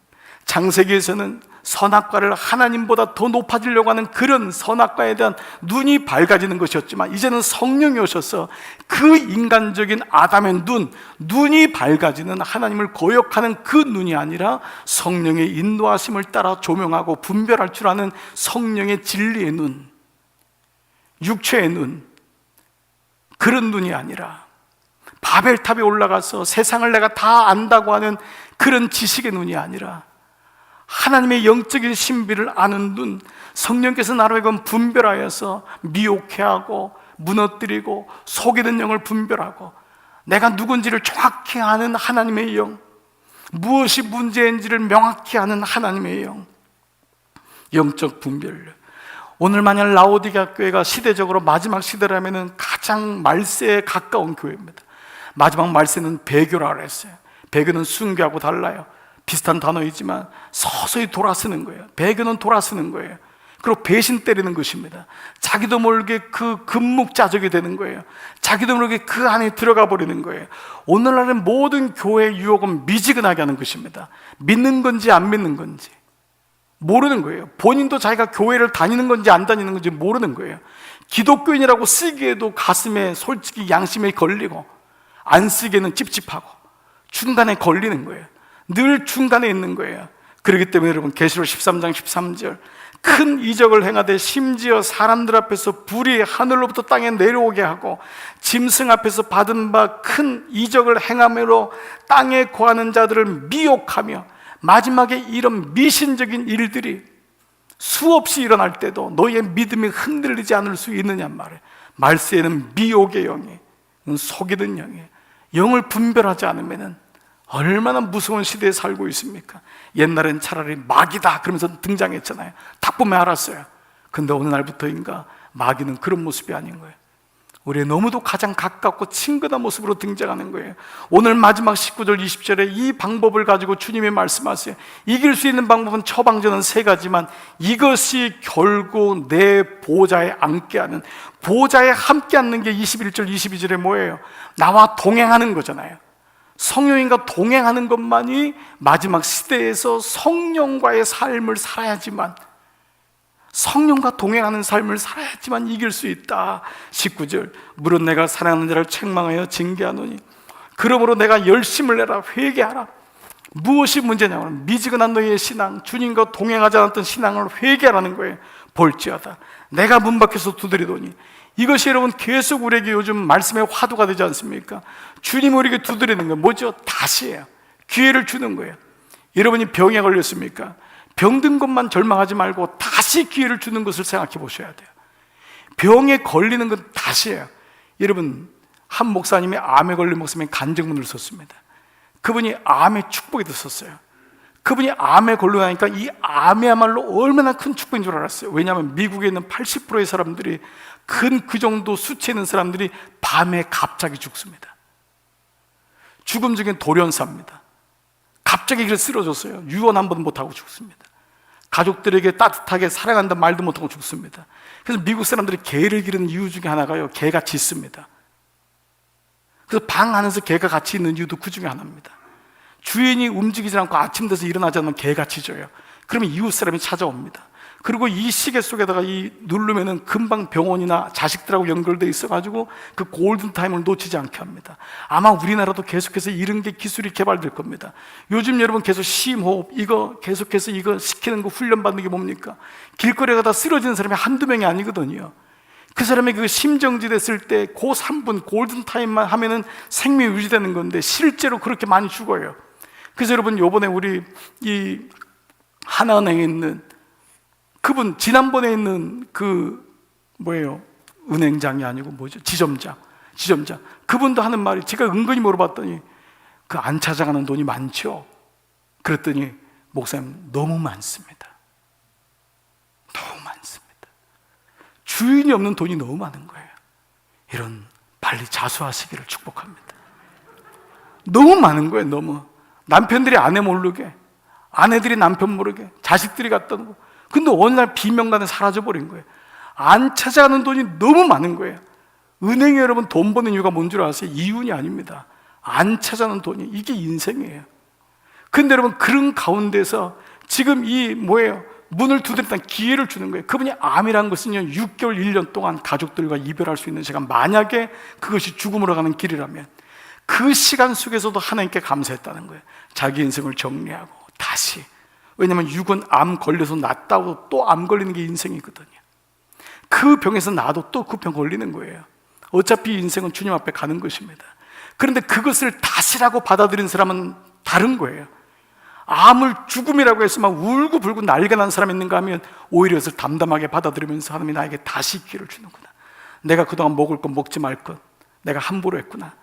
창세기에서는 선악과를 하나님보다 더 높아지려고 하는 그런 선악과에 대한 눈이 밝아지는 것이었지만, 이제는 성령이 오셔서 그 인간적인 아담의 눈이 밝아지는, 하나님을 거역하는 그 눈이 아니라 성령의 인도하심을 따라 조명하고 분별할 줄 아는 성령의 진리의 눈, 육체의 눈, 그런 눈이 아니라 바벨탑에 올라가서 세상을 내가 다 안다고 하는 그런 지식의 눈이 아니라 하나님의 영적인 신비를 아는 눈, 성령께서 나로 하여금 분별하여서 미혹해 하고 무너뜨리고 속이는 영을 분별하고 내가 누군지를 정확히 아는 하나님의 영, 무엇이 문제인지를 명확히 아는 하나님의 영, 영적 분별력. 오늘 만약 라오디게아 교회가 시대적으로 마지막 시대라면 가장 말세에 가까운 교회입니다. 마지막 말세는 배교라고 했어요. 배교는 순교하고 달라요. 비슷한 단어이지만 서서히 돌아서는 거예요. 배교는 돌아서는 거예요. 그리고 배신 때리는 것입니다. 자기도 모르게 그 금묵자적이 되는 거예요. 자기도 모르게 그 안에 들어가 버리는 거예요. 오늘날의 모든 교회의 유혹은 미지근하게 하는 것입니다. 믿는 건지 안 믿는 건지 모르는 거예요. 본인도 자기가 교회를 다니는 건지 안 다니는 건지 모르는 거예요. 기독교인이라고 쓰기에도 가슴에 솔직히 양심에 걸리고, 안 쓰기에는 찝찝하고 중간에 걸리는 거예요. 늘 중간에 있는 거예요. 그렇기 때문에 여러분, 계시록 13장 13절, 큰 이적을 행하되 심지어 사람들 앞에서 불이 하늘로부터 땅에 내려오게 하고 짐승 앞에서 받은 바 큰 이적을 행함으로 땅에 거하는 자들을 미혹하며, 마지막에 이런 미신적인 일들이 수없이 일어날 때도 너희의 믿음이 흔들리지 않을 수 있느냐 말이에요. 말세에는 미혹의 영이, 속이는 영이, 영을 분별하지 않으면 얼마나 무서운 시대에 살고 있습니까? 옛날엔 차라리 마귀다 그러면서 등장했잖아요. 딱 보면 알았어요. 근데 어느 날부터인가 마귀는 그런 모습이 아닌 거예요. 우리의 너무도 가장 가깝고 친근한 모습으로 등장하는 거예요. 오늘 마지막 19절 20절에 이 방법을 가지고 주님이 말씀하세요. 이길 수 있는 방법은, 처방전은 세 가지만 이것이 결국 내 보좌에 앉게 하는, 보좌에 함께 앉는 게 21절 22절에 뭐예요? 나와 동행하는 거잖아요. 성령님과 동행하는 것만이 마지막 시대에서 성령과의 삶을 살아야지만, 성령과 동행하는 삶을 살아야지만 이길 수 있다. 19절, 물은 내가 사랑하는 자를 책망하여 징계하노니 그러므로 내가 열심을 내라, 회개하라. 무엇이 문제냐면 미지근한 너희의 신앙, 주님과 동행하지 않았던 신앙을 회개하라는 거예요. 볼지어다 내가 문 밖에서 두드리더니, 이것이 여러분 계속 우리에게 요즘 말씀의 화두가 되지 않습니까? 주님 우리에게 두드리는 건 뭐죠? 다시예요. 기회를 주는 거예요. 여러분이 병에 걸렸습니까? 병든 것만 절망하지 말고 다시 기회를 주는 것을 생각해 보셔야 돼요. 병에 걸리는 건 다시예요. 여러분, 한 목사님이 암에 걸린 목사님이 간증문을 썼습니다. 그분이 암의 축복이 됐었어요. 그분이 암에 걸려나니까 이 암이야말로 얼마나 큰 축복인 줄 알았어요. 왜냐하면 미국에 있는 80%의 사람들이, 큰 그 정도 수치에 있는 사람들이 밤에 갑자기 죽습니다. 죽음 중엔 돌연사입니다. 갑자기 그래 쓰러졌어요. 유언 한 번 못하고 죽습니다. 가족들에게 따뜻하게 사랑한다 말도 못하고 죽습니다. 그래서 미국 사람들이 개를 기르는 이유 중에 하나가요, 개가 짖습니다. 그래서 방 안에서 개가 같이 있는 이유도 그 중에 하나입니다. 주인이 움직이지 않고 아침 돼서 일어나지 않으면 개가 짖어요. 그러면 이웃 사람이 찾아옵니다. 그리고 이 시계 속에다가 이 누르면은 금방 병원이나 자식들하고 연결돼 있어가지고 그 골든타임을 놓치지 않게 합니다. 아마 우리나라도 계속해서 이런 게 기술이 개발될 겁니다. 요즘 여러분 계속 심호흡, 이거 계속해서 이거 시키는 거 훈련받는 게 뭡니까? 길거리에 가다 쓰러지는 사람이 한두 명이 아니거든요. 그 사람의 그 심정지 됐을 때 그 3분 골든타임만 하면은 생명이 유지되는 건데 실제로 그렇게 많이 죽어요. 그래서 여러분, 요번에 우리 이 하나은행에 있는 그분, 지난번에 있는 그 뭐예요? 은행장이 아니고 뭐죠? 지점장. 그분도 하는 말이, 제가 은근히 물어봤더니 그 안 찾아가는 돈이 많죠? 그랬더니 목사님, 너무 많습니다. 너무 많습니다. 주인이 없는 돈이 너무 많은 거예요. 이런 빨리 자수하시기를 축복합니다. 너무 많은 거예요. 너무. 남편들이 아내 모르게, 아내들이 남편 모르게, 자식들이 갖다 놓고. 근데 어느 날 비명간에 사라져버린 거예요. 안 찾아가는 돈이 너무 많은 거예요. 은행에 여러분 돈 버는 이유가 뭔 줄 아세요? 이윤이 아닙니다. 안 찾아가는 돈이, 이게 인생이에요. 근데 여러분, 그런 가운데서 지금 이 뭐예요? 문을 두드렸다는 기회를 주는 거예요. 그분이 암이라는 것은요, 6개월, 1년 동안 가족들과 이별할 수 있는 시간, 만약에 그것이 죽음으로 가는 길이라면 그 시간 속에서도 하나님께 감사했다는 거예요. 자기 인생을 정리하고 다시. 왜냐하면 육은 암 걸려서 낫다고 또 암 걸리는 게 인생이거든요. 그 병에서 나도 또 그 병 걸리는 거예요. 어차피 인생은 주님 앞에 가는 것입니다. 그런데 그것을 다시라고 받아들인 사람은 다른 거예요. 암을 죽음이라고 해서 막 울고불고 난리가 난 사람이 있는가 하면 오히려 그것을 담담하게 받아들이면서 하나님이 나에게 다시 기회를 주는구나. 내가 그동안 먹을 것 먹지 말 것 내가 함부로 했구나.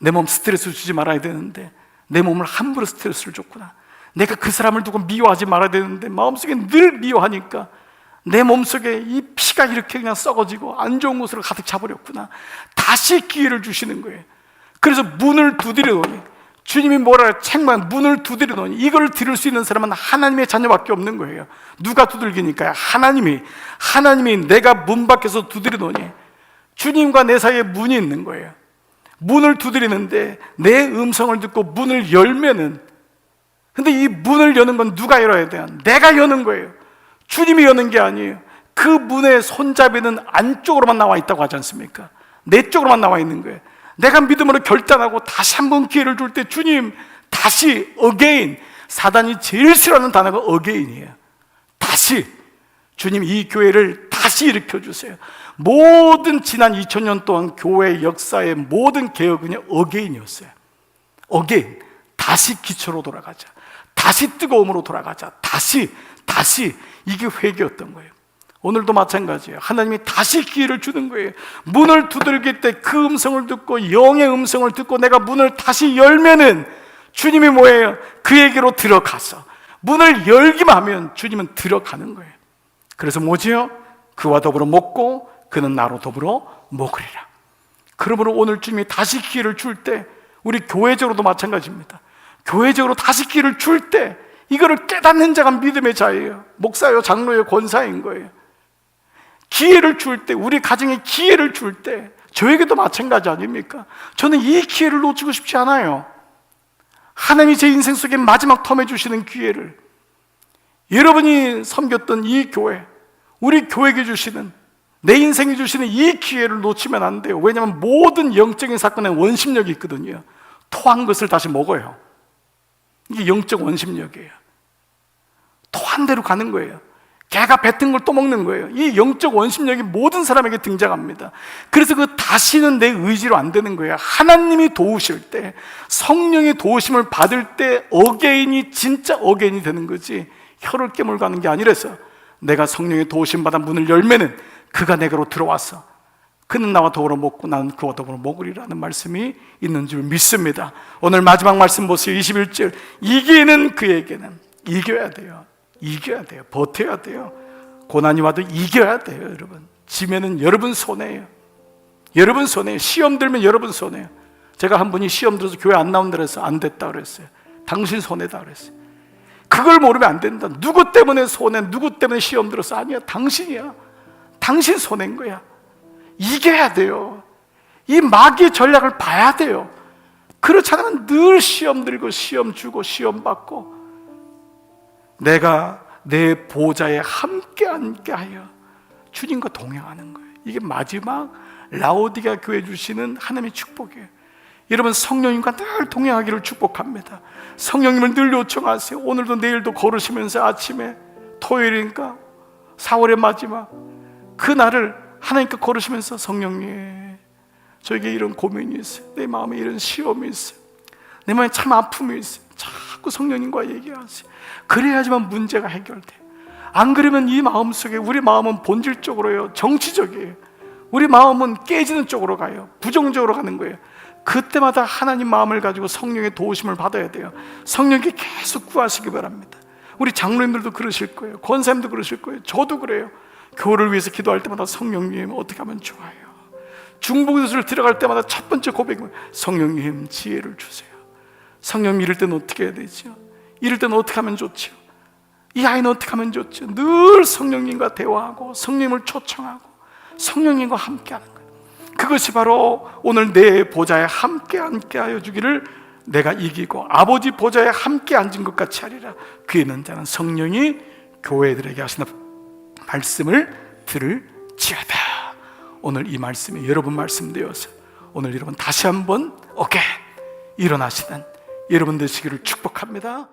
내 몸 스트레스 주지 말아야 되는데 내 몸을 함부로 스트레스를 줬구나. 내가 그 사람을 두고 미워하지 말아야 되는데 마음속에 늘 미워하니까 내 몸속에 이 피가 이렇게 그냥 썩어지고 안 좋은 곳으로 가득 차버렸구나. 다시 기회를 주시는 거예요. 그래서 문을 두드려놓으니, 주님이 뭐라 책망, 문을 두드려놓으니 이걸 들을 수 있는 사람은 하나님의 자녀밖에 없는 거예요. 누가 두들기니까요? 하나님이 내가 문 밖에서 두드려놓으니 주님과 내 사이에 문이 있는 거예요. 문을 두드리는데 내 음성을 듣고 문을 열면은, 근데 이 문을 여는 건 누가 열어야 돼요? 내가 여는 거예요. 주님이 여는 게 아니에요. 그 문의 손잡이는 안쪽으로만 나와 있다고 하지 않습니까? 내 쪽으로만 나와 있는 거예요. 내가 믿음으로 결단하고 다시 한번 기회를 줄 때, 주님, 다시, again. 사단이 제일 싫어하는 단어가 again이에요. 다시. 주님, 이 교회를 다시 일으켜주세요. 모든 지난 2000년 동안 교회 역사의 모든 개혁은요, again이었어요. again. 다시 기초로 돌아가자. 다시 뜨거움으로 돌아가자. 다시. 이게 회개였던 거예요. 오늘도 마찬가지예요. 하나님이 다시 기회를 주는 거예요. 문을 두들길 때 그 음성을 듣고, 영의 음성을 듣고 내가 문을 다시 열면은 주님이 뭐예요? 그에게로 들어가서, 문을 열기만 하면 주님은 들어가는 거예요. 그래서 뭐지요? 그와 더불어 먹고 그는 나로 더불어 먹으리라. 그러므로 오늘 주님이 다시 기회를 줄 때, 우리 교회적으로도 마찬가지입니다. 교회적으로 다시 기회를 줄 때 이거를 깨닫는 자가 믿음의 자예요. 목사요, 장로요, 권사인 거예요. 기회를 줄 때, 우리 가정에 기회를 줄 때, 저에게도 마찬가지 아닙니까? 저는 이 기회를 놓치고 싶지 않아요. 하나님이 제 인생 속에 마지막 텀에 주시는 기회를, 여러분이 섬겼던 이 교회, 우리 교회에게 주시는, 내 인생에 주시는 이 기회를 놓치면 안 돼요. 왜냐하면 모든 영적인 사건에 원심력이 있거든요. 토한 것을 다시 먹어요. 이게 영적 원심력이에요. 토한 대로 가는 거예요. 개가 뱉은 걸 또 먹는 거예요. 이 영적 원심력이 모든 사람에게 등장합니다. 그래서 그 다시는 내 의지로 안 되는 거예요. 하나님이 도우실 때, 성령의 도우심을 받을 때 어게인이 진짜 어게인이 되는 거지, 혀를 깨물고 하는 게 아니라서, 내가 성령의 도우심 받아 문을 열면은 그가 내게로 들어와서 그는 나와 더불어 먹고 나는 그와 더불어 먹으리라는 말씀이 있는 줄 믿습니다. 오늘 마지막 말씀 보세요. 21절. 이기는 그에게는, 이겨야 돼요. 버텨야 돼요. 고난이 와도 이겨야 돼요. 여러분, 지면은 여러분 손해예요. 여러분 손해예요. 시험 들면 여러분 손해예요. 제가 한 분이 시험 들어서 교회 안 나온다 그래서 안 됐다 그랬어요. 당신 손해다 그랬어요. 그걸 모르면 안 된다. 누구 때문에 손해, 누구 때문에 시험 들어서, 아니야, 당신이야. 당신 손해인 거야. 이겨야 돼요. 이 마귀의 전략을 봐야 돼요. 그렇지 않으면 늘 시험 들고 시험 주고 시험 받고, 내가 내 보좌에 함께 앉게 하여 주님과 동행하는 거예요. 이게 마지막 라오디게아 교회 주시는 하나님의 축복이에요. 여러분, 성령님과 늘 동행하기를 축복합니다. 성령님을 늘 요청하세요. 오늘도 내일도 걸으시면서 아침에, 토요일이니까 4월의 마지막 그날을 하나님께 걸으시면서 성령님, 저에게 이런 고민이 있어요. 내 마음에 이런 시험이 있어요. 내 마음에 참 아픔이 있어요. 자꾸 성령님과 얘기하세요. 그래야지만 문제가 해결돼요. 안 그러면 이 마음속에, 우리 마음은 본질적으로요, 정치적이에요. 우리 마음은 깨지는 쪽으로 가요. 부정적으로 가는 거예요. 그때마다 하나님 마음을 가지고 성령의 도우심을 받아야 돼요. 성령께 계속 구하시기 바랍니다. 우리 장로님들도 그러실 거예요. 권사님도 그러실 거예요. 저도 그래요. 교회를 위해서 기도할 때마다 성령님 어떻게 하면 좋아요. 중보기도를 들어갈 때마다 첫 번째 고백은 성령님 지혜를 주세요. 성령님 이럴 때는 어떻게 해야 되죠? 이럴 때는 어떻게 하면 좋죠? 이 아이는 어떻게 하면 좋죠? 늘 성령님과 대화하고 성령님을 초청하고 성령님과 함께하는 거예요. 그것이 바로 오늘 내 보좌에 함께 하여 주기를 내가 이기고 아버지 보좌에 함께 앉은 것 같이 하리라. 귀 있는 자는 성령이 교회들에게 하시는 말씀을 들을지어다. 오늘 이 말씀이 여러분 말씀 되어서 오늘 여러분 다시 한번 일어나시는 여러분 되시기를 축복합니다.